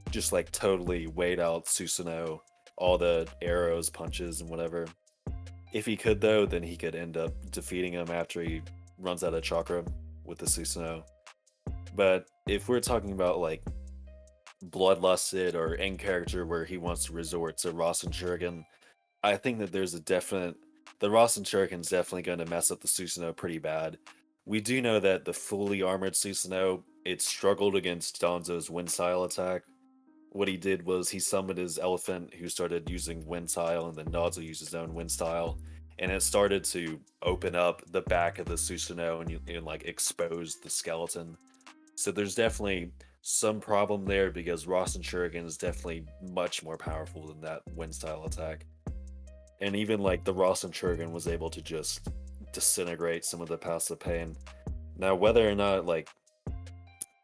just like totally wait out Susanoo, all the arrows, punches, and whatever. If he could though, then he could end up defeating him after he runs out of chakra with the Susanoo. But if we're talking about like bloodlusted or in character where he wants to resort to Rasen Shuriken, I think that there's a definite the Rasen Shuriken's definitely going to mess up the Susanoo pretty bad. We do know that the fully armored Susanoo it struggled against Danzo's wind style attack. What he did was he summoned his elephant who started using wind style, and then Danzo used his own wind style, and it started to open up the back of the Susanoo and like expose the skeleton. So there's definitely some problem there because Rasen Shuriken is definitely much more powerful than that wind style attack. And even like the Rasen Shuriken was able to just disintegrate some of the passive pain. Now whether or not like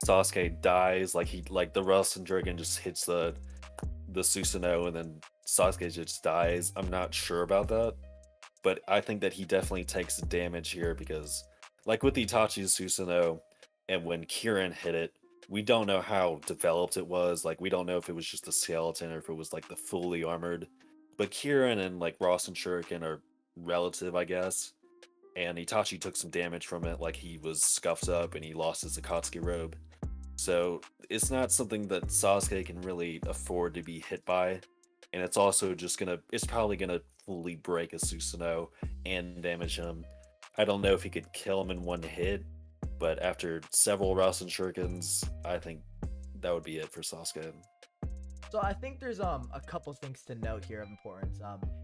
Sasuke dies, like he like the Rasen Shuriken just hits the Susanoo and then Sasuke just dies, I'm not sure about that. But I think that he definitely takes damage here because like with Itachi's Susanoo and when Kirin hit it, we don't know how developed it was. Like we don't know if it was just a skeleton or if it was like the fully armored. But Kirin and like Ross and Shuriken are relative, I guess. And Itachi took some damage from it, like he was scuffed up and he lost his Akatsuki robe. So it's not something that Sasuke can really afford to be hit by. And it's also just it's probably gonna fully break a Susanoo and damage him. I don't know if he could kill him in one hit, but after several Rasen Shurikens, I think that would be it for Sasuke. So I think there's a couple things to note here of importance.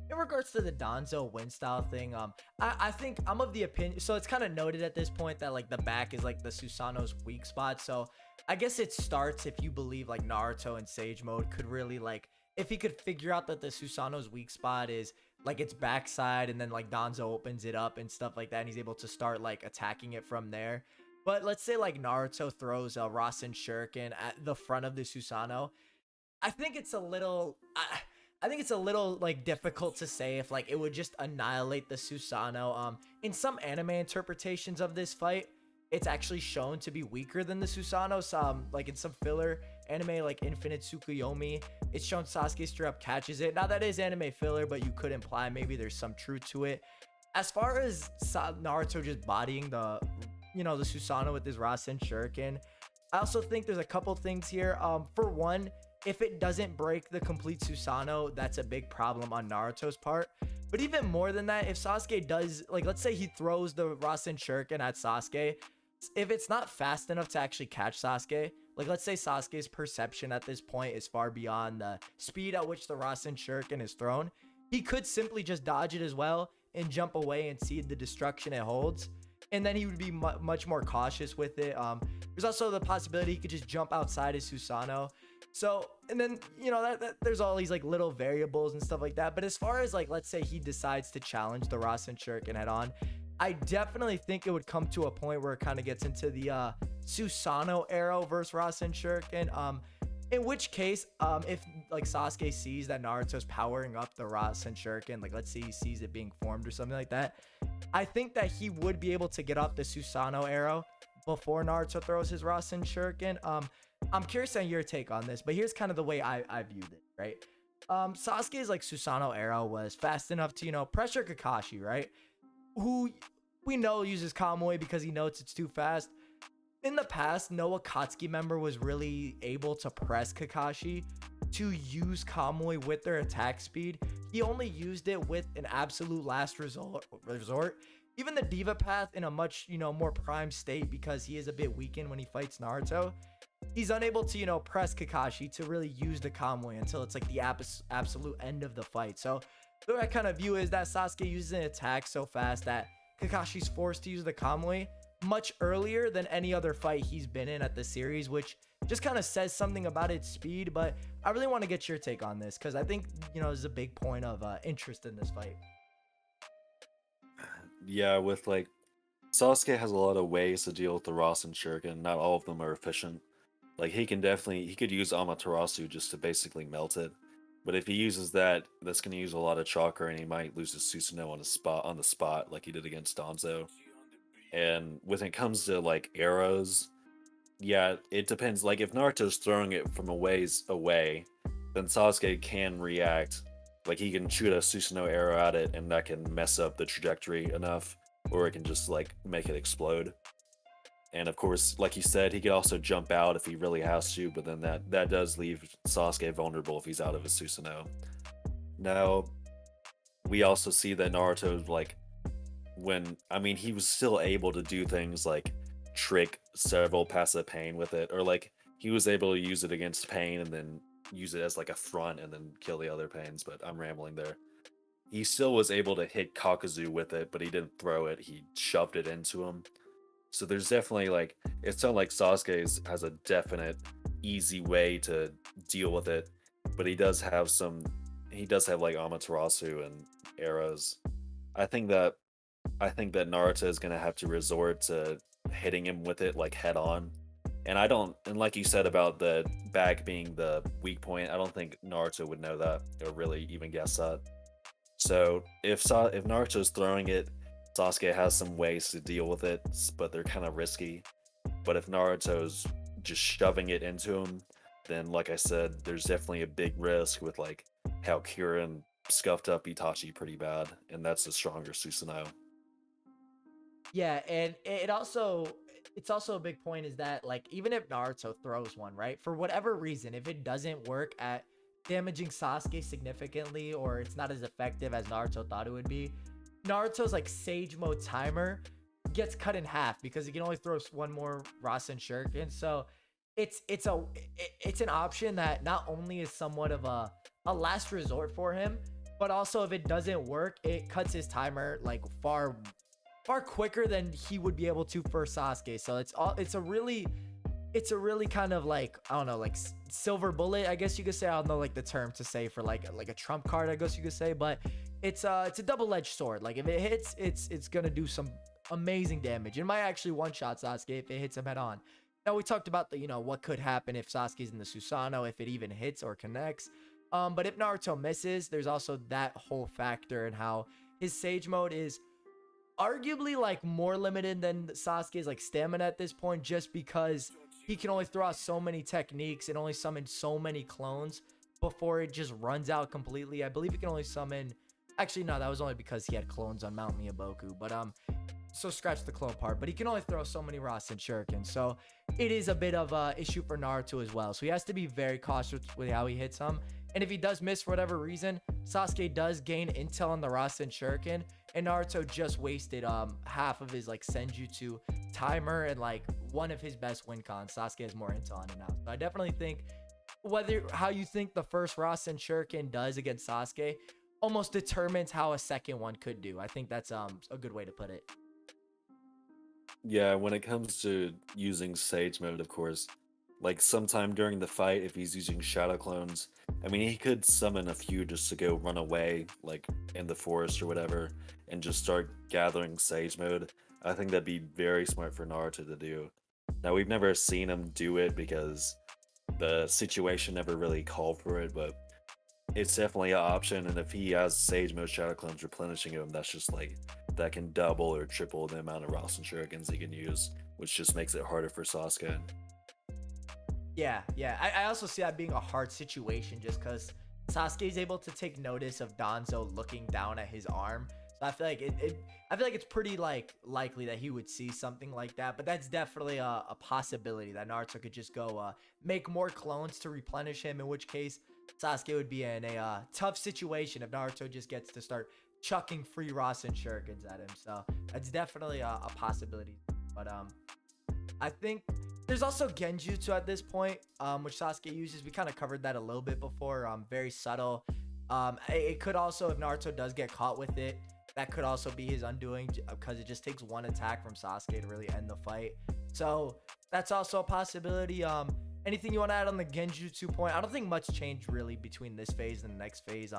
In regards to the Danzo win style thing, I think I'm of the opinion. So it's kind of noted at this point that like the back is like the Susanoo's weak spot. So I guess it starts if you believe like Naruto and Sage Mode could really like if he could figure out that the Susanoo's weak spot is like its backside, and then like Danzo opens it up and stuff like that, and he's able to start like attacking it from there. But let's say like Naruto throws a Rasen Shuriken at the front of the Susanoo. I think it's a little. I think it's a little like difficult to say if like it would just annihilate the Susanoo. In some anime interpretations of this fight, it's actually shown to be weaker than the Susanoo. Like in some filler anime like Infinite Tsukuyomi, it's shown Sasuke straight up catches it. Now that is anime filler, but you could imply maybe there's some truth to it. As far as Naruto just bodying the, the Susanoo with his Rasen Shuriken, I also think there's a couple things here. For one, if it doesn't break the complete Susanoo, that's a big problem on Naruto's part. But even more than that, if Sasuke does, like, let's say he throws the Rasen Shuriken at Sasuke, if it's not fast enough to actually catch Sasuke, like, let's say Sasuke's perception at this point is far beyond the speed at which the Rasen Shuriken is thrown, he could simply just dodge it as well and jump away and see the destruction it holds. And then he would be much more cautious with it. There's also the possibility he could just jump outside his Susanoo. So, and then, there's all these like little variables and stuff like that. But as far as like, let's say he decides to challenge the Rasen Shuriken head on, I definitely think it would come to a point where it kind of gets into the Susanoo arrow versus Rasen Shuriken. In which case, if like Sasuke sees that Naruto's powering up the Rasen Shuriken, like let's say he sees it being formed or something like that, I think that he would be able to get off the Susanoo arrow before Naruto throws his Rasen Shuriken. I'm curious on your take on this, but here's kind of the way I viewed it, right? Sasuke's like Susanoo arrow was fast enough to, pressure Kakashi, right? Who we know uses Kamui because he knows it's too fast. In the past, no Akatsuki member was really able to press Kakashi to use Kamui with their attack speed. He only used it with an absolute last resort. Even the Diva Path in a much, more prime state, because he is a bit weakened when he fights Naruto, he's unable to, press Kakashi to really use the Kamui until it's like the absolute end of the fight. So the way I kind of view is that Sasuke uses an attack so fast that Kakashi's forced to use the Kamui much earlier than any other fight he's been in at the series, which just kind of says something about its speed. But I really want to get your take on this because I think, there's a big point of interest in this fight. Yeah, with like Sasuke has a lot of ways to deal with the Rasen Shuriken. Not all of them are efficient. Like he could use Amaterasu just to basically melt it. But if he uses that, that's gonna use a lot of chakra and he might lose his Susanoo on the spot like he did against Danzo. And when it comes to like arrows, yeah, it depends. Like if Naruto's throwing it from a ways away, then Sasuke can react. Like he can shoot a Susanoo arrow at it and that can mess up the trajectory enough, or it can just like make it explode. And of course, like you said, he could also jump out if he really has to, but then that does leave Sasuke vulnerable if he's out of his Susanoo. Now, we also see that Naruto, like, he was still able to do things like trick several passive pain with it, or like he was able to use it against pain and then use it as like a front and then kill the other pains, but I'm rambling there. He still was able to hit Kakuzu with it, but he didn't throw it, he shoved it into him. So there's definitely like, it's not like Sasuke has a definite easy way to deal with it, but he does have like Amaterasu and arrows. I think that Naruto is gonna have to resort to hitting him with it like head on. And like you said about the back being the weak point, I don't think Naruto would know that or really even guess that. So if Naruto's throwing it, Sasuke has some ways to deal with it, but they're kind of risky. But if Naruto's just shoving it into him, then like I said, there's definitely a big risk with like how Kirin scuffed up Itachi pretty bad, and that's a stronger Susanoo. Yeah, and it's also a big point is that like even if Naruto throws one, right? For whatever reason, if it doesn't work at damaging Sasuke significantly or it's not as effective as Naruto thought it would be, Naruto's like Sage Mode timer gets cut in half because he can only throw one more Rasen Shuriken. So it's an option that not only is somewhat of a last resort for him, but also if it doesn't work, it cuts his timer like far quicker than he would be able to for Sasuke. So it's a really kind of like, I don't know, like silver bullet, I guess you could say. I don't know like the term to say for like a trump card, I guess you could say, but it's a double-edged sword. Like if it hits, it's gonna do some amazing damage. It might actually one-shot Sasuke if it hits him head on. Now we talked about the what could happen if Sasuke's in the Susanoo, if it even hits or connects. But if Naruto misses, there's also that whole factor in how his Sage Mode is arguably like more limited than Sasuke's like stamina at this point, just because he can only throw out so many techniques and only summon so many clones before it just runs out completely. I believe he can only summon. Actually, no, that was only because he had clones on Mount Miyaboku. But so scratch the clone part. But he can only throw so many Rasen Shurikens, so it is a bit of a issue for Naruto as well. So he has to be very cautious with how he hits him. And if he does miss for whatever reason, Sasuke does gain intel on the Rasen Shuriken, and Naruto just wasted half of his like Senjutsu timer and like one of his best win cons. Sasuke has more intel on it now. So I definitely think whether how you think the first Rasen Shuriken does against Sasuke almost determines how a second one could do. I think that's a good way to put it. Yeah, when it comes to using Sage Mode, of course, like sometime during the fight, if he's using Shadow Clones, I mean, he could summon a few just to go run away, like in the forest or whatever, and just start gathering Sage Mode. I think that'd be very smart for Naruto to do. Now, we've never seen him do it because the situation never really called for it, but it's definitely an option. And if he has Sage Mode Shadow Clones replenishing him, that's just like that can double or triple the amount of Rasen Shurikens he can use, which just makes it harder for Sasuke. Yeah, yeah. I also see that being a hard situation just because Sasuke is able to take notice of Danzo looking down at his arm. So I feel like I feel like it's pretty like likely that he would see something like that. But that's definitely a possibility that Naruto could just go make more clones to replenish him. In which case, Sasuke would be in a tough situation if Naruto just gets to start chucking free Rasen Shurikens at him. So that's definitely a possibility. But I think there's also Genjutsu at this point, which Sasuke uses. We kind of covered that a little bit before. Very subtle. It could also, if Naruto does get caught with it, that could also be his undoing because it just takes one attack from Sasuke to really end the fight. So that's also a possibility. Anything you want to add on the Genjutsu point? I don't think much changed really between this phase and the next phase.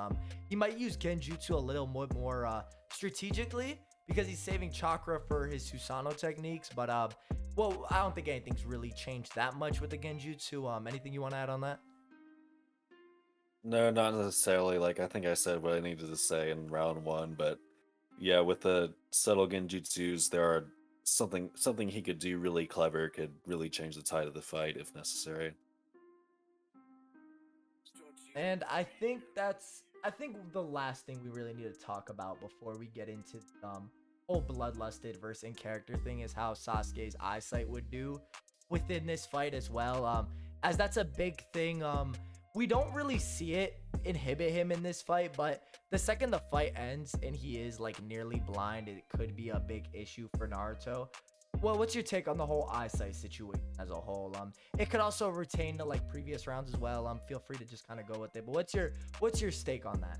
He might use Genjutsu a little more strategically because he's saving chakra for his Susanoo techniques. But well, I don't think anything's really changed that much with the Genjutsu. Anything you want to add on that? No, not necessarily. Like, I think I said what I needed to say in round one, but yeah, with the subtle genjutsus, there are something he could do really clever could really change the tide of the fight if necessary. And I think the last thing we really need to talk about before we get into whole bloodlusted versus in character thing is how Sasuke's eyesight would do within this fight as well. As that's a big thing. We don't really see it inhibit him in this fight, but the second the fight ends and he is like nearly blind, it could be a big issue for Naruto. Well, what's your take on the whole eyesight situation as a whole? It could also retain to like previous rounds as well. Feel free to just kind of go with it. But what's your stake on that?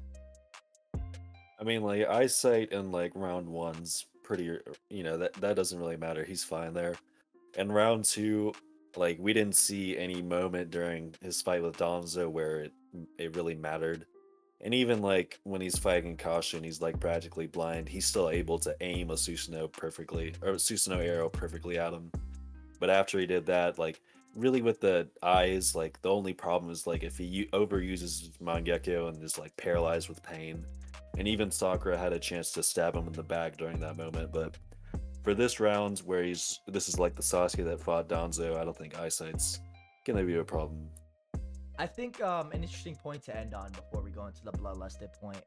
I mean, like eyesight in like round one's pretty, that doesn't really matter. He's fine there. In round two, like we didn't see any moment during his fight with Danzo where it really mattered. And even like when he's fighting Kashin, he's like practically blind. He's still able to aim a Susanoo perfectly, or Susanoo arrow perfectly at him. But after he did that, like really with the eyes, like the only problem is like if he overuses his Mangekyo and is like paralyzed with pain. And even Sakura had a chance to stab him in the back during that moment. But for this round, where this is like the Sasuke that fought Danzo, I don't think eyesight's gonna be a problem. I think an interesting point to end on before we go into the bloodlusted point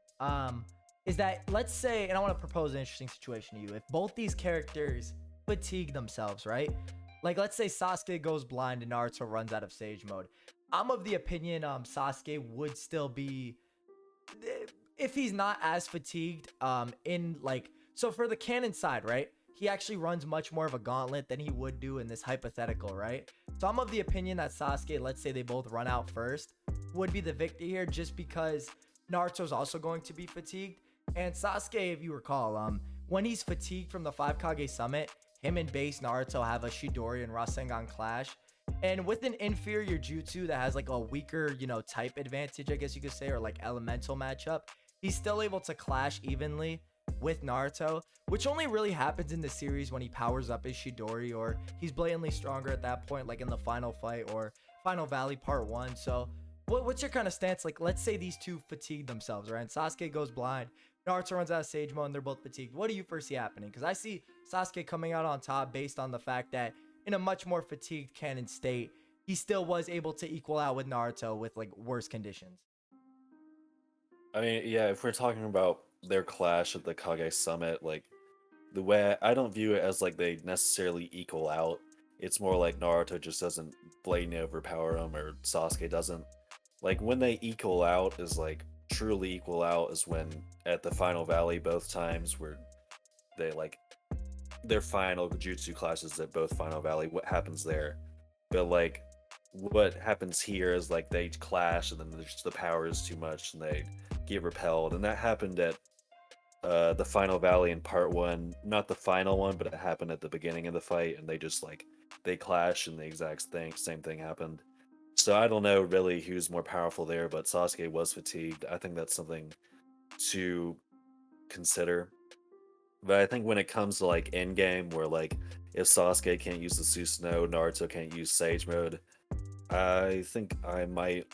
is that let's say, and I want to propose an interesting situation to you. If both these characters fatigue themselves, right? Like let's say Sasuke goes blind and Naruto runs out of Sage Mode. I'm of the opinion Sasuke would still be, if he's not as fatigued in like, so for the canon side, right? He actually runs much more of a gauntlet than he would do in this hypothetical, right? So I'm of the opinion that Sasuke, let's say they both run out first, would be the victor here just because Naruto's also going to be fatigued. And Sasuke, if you recall, when he's fatigued from the 5 Kage Summit, him and base Naruto have a Chidori and Rasengan clash. And with an inferior jutsu that has like a weaker, type advantage, I guess you could say, or like elemental matchup, he's still able to clash evenly with Naruto, which only really happens in the series when he powers up his Chidori or he's blatantly stronger at that point, like in the final fight or Final Valley Part 1. So What's your kind of stance? Like, let's say these two fatigue themselves, right? And Sasuke goes blind. Naruto runs out of Sage Mode and they're both fatigued. What do you foresee happening? Because I see Sasuke coming out on top based on the fact that in a much more fatigued canon state, he still was able to equal out with Naruto with like worse conditions. I mean, yeah, if we're talking about their clash at the Kage Summit, like the way I don't view it as like they necessarily equal out. It's more like Naruto just doesn't blatantly overpower him, or Sasuke doesn't. Like when they equal out is like truly equal out is when at the Final Valley both times where they like their final jutsu classes at both Final Valley, what happens there. But like what happens here is like they clash and then there's the power is too much and they get repelled. And that happened at the Final Valley in part one. Not the final one, but it happened at the beginning of the fight and they just like they clash and the exact same thing happened. So I don't know really who's more powerful there, but Sasuke was fatigued. I think that's something to consider. But I think when it comes to like end game, where like if Sasuke can't use the Susanoo, Naruto can't use Sage Mode, I think I might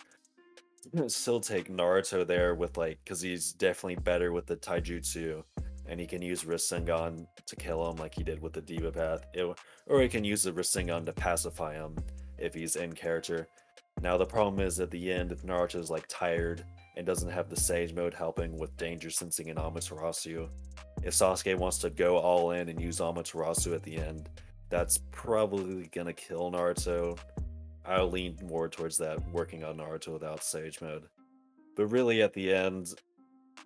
still take Naruto there with like because he's definitely better with the Taijutsu, and he can use Rasengan to kill him like he did with the Diva Path, or he can use the Rasengan to pacify him if he's in character. Now the problem is at the end, if Naruto's like tired and doesn't have the Sage Mode helping with danger sensing and Amaterasu, if Sasuke wants to go all in and use Amaterasu at the end, that's probably gonna kill Naruto. I'll lean more towards that, working on Naruto without Sage Mode. But really, at the end,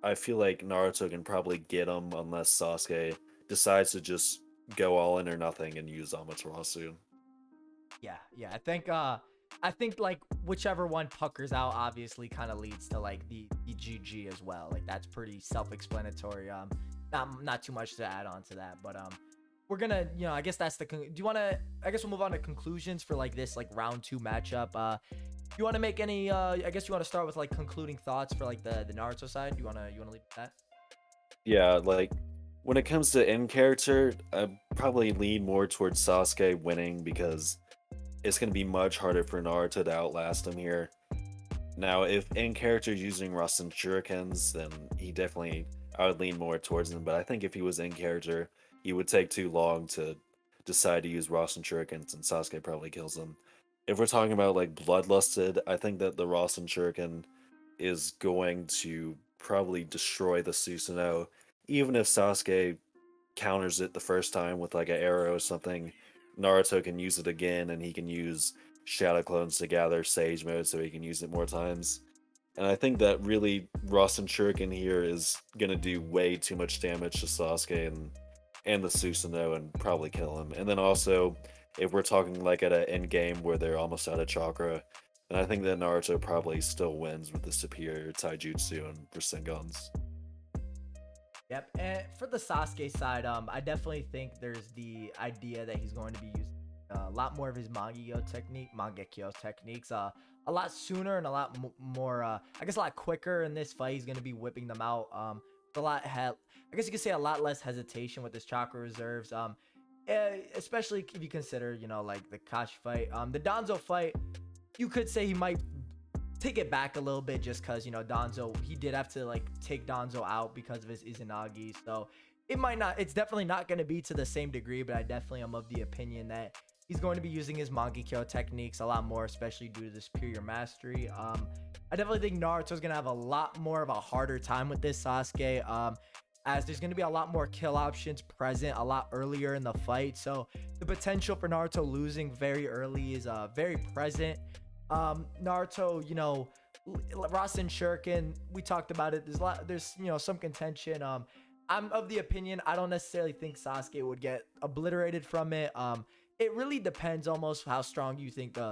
I feel like Naruto can probably get him unless Sasuke decides to just go all in or nothing and use Amaterasu. Yeah. I think like whichever one puckers out obviously kind of leads to like the GG as well. Like that's pretty self-explanatory. Not too much to add on to that, but we're gonna, I guess that's do you want to, I guess we'll move on to conclusions for like this like round two matchup. You want to make any I guess you want to start with like concluding thoughts for like the Naruto side. You want to leave that? Yeah, like when it comes to end character, I probably lean more towards Sasuke winning because it's going to be much harder for Naruto to outlast him here. Now, if in character using Rasen Shurikens, then he definitely, I would lean more towards him. But I think if he was in character, he would take too long to decide to use Rasen Shurikens, and Sasuke probably kills him. If we're talking about like Bloodlusted, I think that the Rasen Shuriken is going to probably destroy the Susanoo, even if Sasuke counters it the first time with like an arrow or something. Naruto can use it again, and he can use Shadow Clones to gather Sage Mode so he can use it more times. And I think that really Rasen Shuriken here is gonna do way too much damage to Sasuke and the Susanoo and probably kill him. And then also, if we're talking like at an end game where they're almost out of chakra, then I think that Naruto probably still wins with the superior Taijutsu and Rasengans. Yep. And for the Sasuke side, I definitely think there's the idea that he's going to be using a lot more of his Mangekyo techniques, a lot sooner and a lot more, I guess, a lot quicker in this fight. He's going to be whipping them out. I guess you could say a lot less hesitation with his chakra reserves. Especially if you consider, like the Kashi fight, the Danzo fight. You could say he might take it back a little bit just because Danzo, he did have to like take Danzo out because of his Izanagi, so it's definitely not going to be to the same degree, but I definitely am of the opinion that he's going to be using his Mangekyo techniques a lot more, especially due to the superior mastery. I definitely think Naruto's going to have a lot more of a harder time with this Sasuke, as there's going to be a lot more kill options present a lot earlier in the fight, so the potential for Naruto losing very early is very present. Naruto, Rasen Shuriken, we talked about it. There's some contention. I'm of the opinion I don't necessarily think Sasuke would get obliterated from it. It really depends almost how strong you think the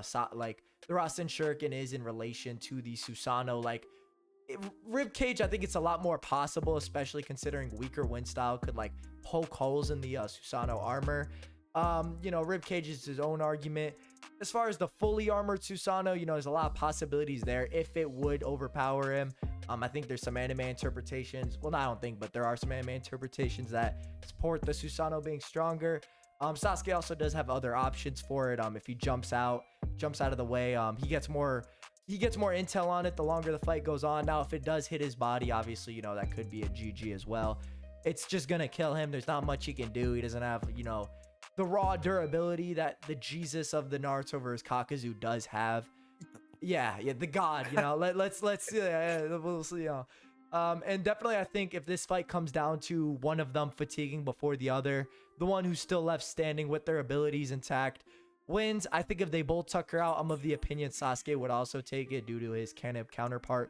Rasen Shuriken is in relation to the Susanoo. Like rib cage, I think it's a lot more possible, especially considering weaker wind style could like poke holes in the Susanoo armor. Rib cage is his own argument. As far as the fully armored Susanoo, there's a lot of possibilities there if it would overpower him. I think there's some anime interpretations. Well, no, I don't think, but there are some anime interpretations that support the Susanoo being stronger. Sasuke also does have other options for it. If he jumps out of the way, he gets more he gets more intel on it the longer the fight goes on. Now, if it does hit his body, obviously, that could be a GG as well. It's just gonna kill him. There's not much he can do. He doesn't have, the raw durability that the Jesus of the Naruto versus Kakazu does have. Yeah, the god, let's we'll see. And definitely, I think if this fight comes down to one of them fatiguing before the other, the one who's still left standing with their abilities intact wins. I think if they both tuck her out, I'm of the opinion Sasuke would also take it due to his counterpart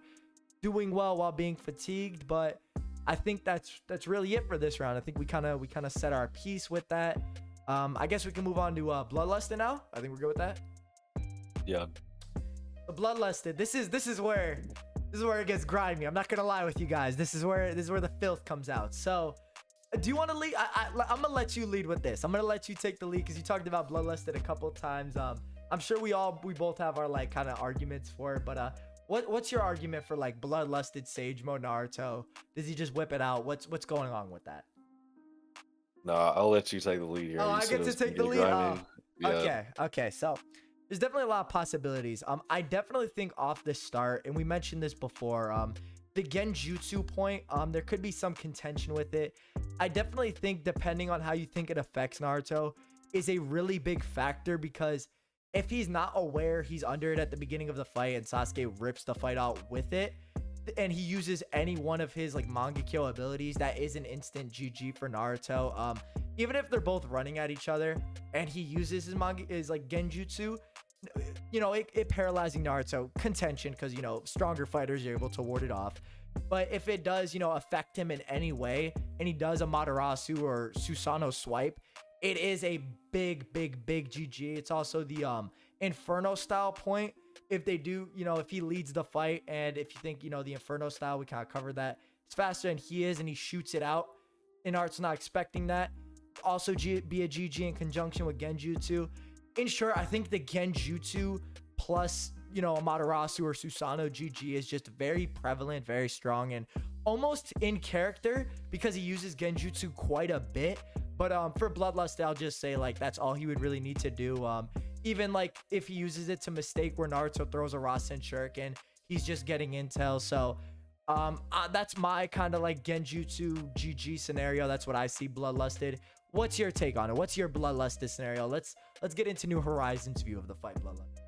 doing well while being fatigued. But I think that's really it for this round. I think we kind of set our piece with that. I guess we can move on to Bloodlusted now. I think we're good with that. Yeah. The Bloodlusted. This is where it gets grimy. I'm not gonna lie with you guys. This is where the filth comes out. So, do you want to lead? I'm gonna let you lead with this. I'm gonna let you take the lead because you talked about Bloodlusted a couple of times. I'm sure we both have our like kind of arguments for it. But what's your argument for like Bloodlusted Sage Mode Naruto? Does he just whip it out? What's going on with that? Nah, I'll let you take the lead here. Oh, I get to take the lead. Oh, Yeah. Okay. So there's definitely a lot of possibilities. I definitely think off the start, and we mentioned this before, the Genjutsu point, there could be some contention with it. I definitely think, depending on how you think it affects Naruto, is a really big factor, because if he's not aware he's under it at the beginning of the fight and Sasuke rips the fight out with it, and he uses any one of his like Mangekyo abilities, that is an instant GG for Naruto. Even if they're both running at each other and he uses his like Genjutsu, it paralyzing Naruto, contention, because stronger fighters are able to ward it off. But if it does affect him in any way, and he does a Amaterasu or Susanoo swipe, it is a big GG. It's also the Inferno style point. If they do, if he leads the fight, and if you think the Inferno style, we kind of covered that, it's faster than he is and he shoots it out and Art's not expecting that, also be a GG in conjunction with Genjutsu. In short, I think the Genjutsu plus, Amaterasu or Susanoo GG is just very prevalent, very strong, and almost in character because he uses Genjutsu quite a bit. But for Bloodlust, I'll just say like that's all he would really need to do. Even like if he uses it to mistake where Naruto throws a Rasen Shuriken, he's just getting intel. So that's my kind of like Genjutsu GG scenario. That's what I see Bloodlusted. What's your take on it? What's your Bloodlusted scenario? Let's get into New Horizons view of the fight, Bloodlust.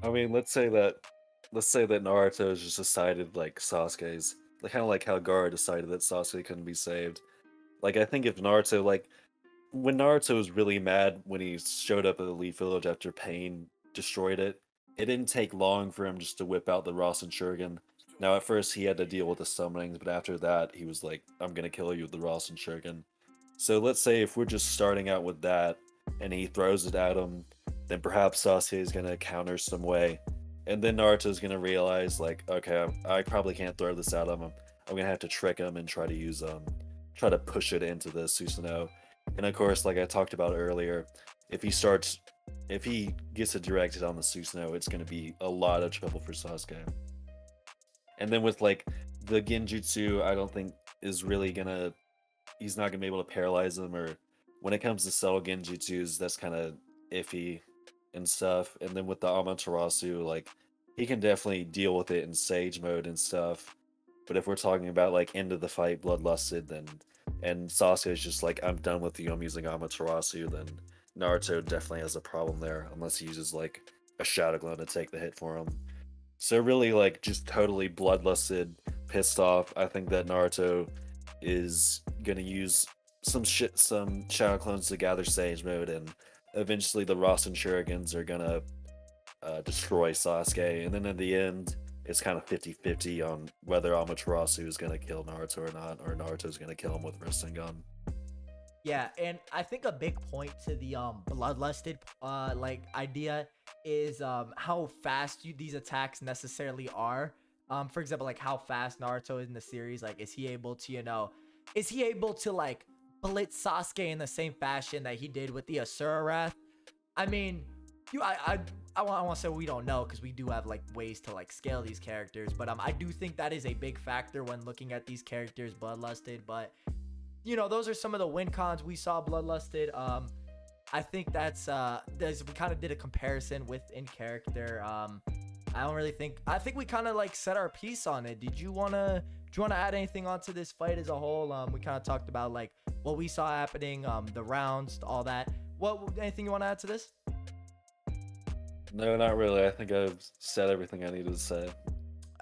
I mean, let's say that Naruto has just decided like Sasuke's like kind of like how Gaara decided that Sasuke couldn't be saved. Like I think if Naruto like when Naruto was really mad when he showed up at the Leaf Village after Pain destroyed it, it didn't take long for him just to whip out the Rasen Shuriken. Now at first he had to deal with the summonings, but after that he was like, I'm gonna kill you with the Rasen Shuriken. So let's say if we're just starting out with that and he throws it at him, then perhaps Sasuke is gonna counter some way. And then Naruto's gonna realize like, okay, I probably can't throw this at him. I'm gonna have to trick him and try to push it into the Susanoo. And of course, like I talked about earlier, if he gets it directed on the Susanoo, it's gonna be a lot of trouble for Sasuke. And then with like the Genjutsu, I don't think is really he's not gonna be able to paralyze him, or when it comes to subtle Genjutsus, that's kind of iffy and stuff. And then with the Amaterasu, like he can definitely deal with it in Sage mode and stuff. But if we're talking about like end of the fight, Bloodlusted, then and Sasuke is just like, I'm done with you, I'm using Amaterasu, then Naruto definitely has a problem there, unless he uses like a Shadow Clone to take the hit for him. So really like just totally Bloodlusted, pissed off. I think that Naruto is gonna use some Shadow Clones to gather Sage mode, and eventually the Rasen Shurikens are gonna destroy Sasuke, and then in the end it's kind of 50-50 on whether Amaterasu is gonna kill Naruto or not, or Naruto's gonna kill him with Rasengan. Yeah, and I think a big point to the Bloodlusted like idea is how fast these attacks necessarily are. For example, like how fast Naruto is in the series. Like, is he able to like blitz Sasuke in the same fashion that he did with the Asura Wrath? I mean, I want to say we don't know because we do have like ways to like scale these characters, but I do think that is a big factor when looking at these characters Bloodlusted. But those are some of the win cons we saw Bloodlusted. I think that's we kind of did a comparison with in character. I don't really think. I think we kind of like set our piece on it. Did you wanna? Do you wanna add anything onto this fight as a whole? We kind of talked about like what we saw happening, the rounds, all that. What? Anything you wanna add to this? No, not really. I think I've said everything I needed to say.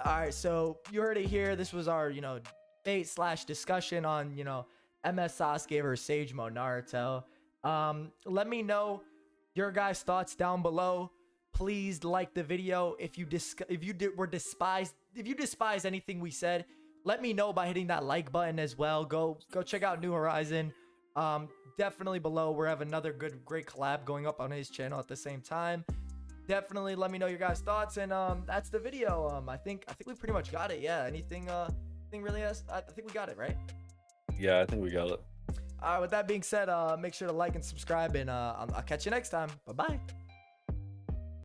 All right, so you heard it here. This was our, debate slash discussion on, MS Sasuke versus Sage Mode Naruto. Let me know your guys' thoughts down below. Please like the video. If you despise anything we said, let me know by hitting that like button as well. Go check out New Horizon. Definitely below. We have another great collab going up on his channel at the same time. Definitely let me know your guys' thoughts, and that's the video. I think we pretty much got it. Yeah. Anything really else? I think we got it, right? Yeah, I think we got it. All right. With that being said, make sure to like and subscribe, and I'll catch you next time. Bye bye.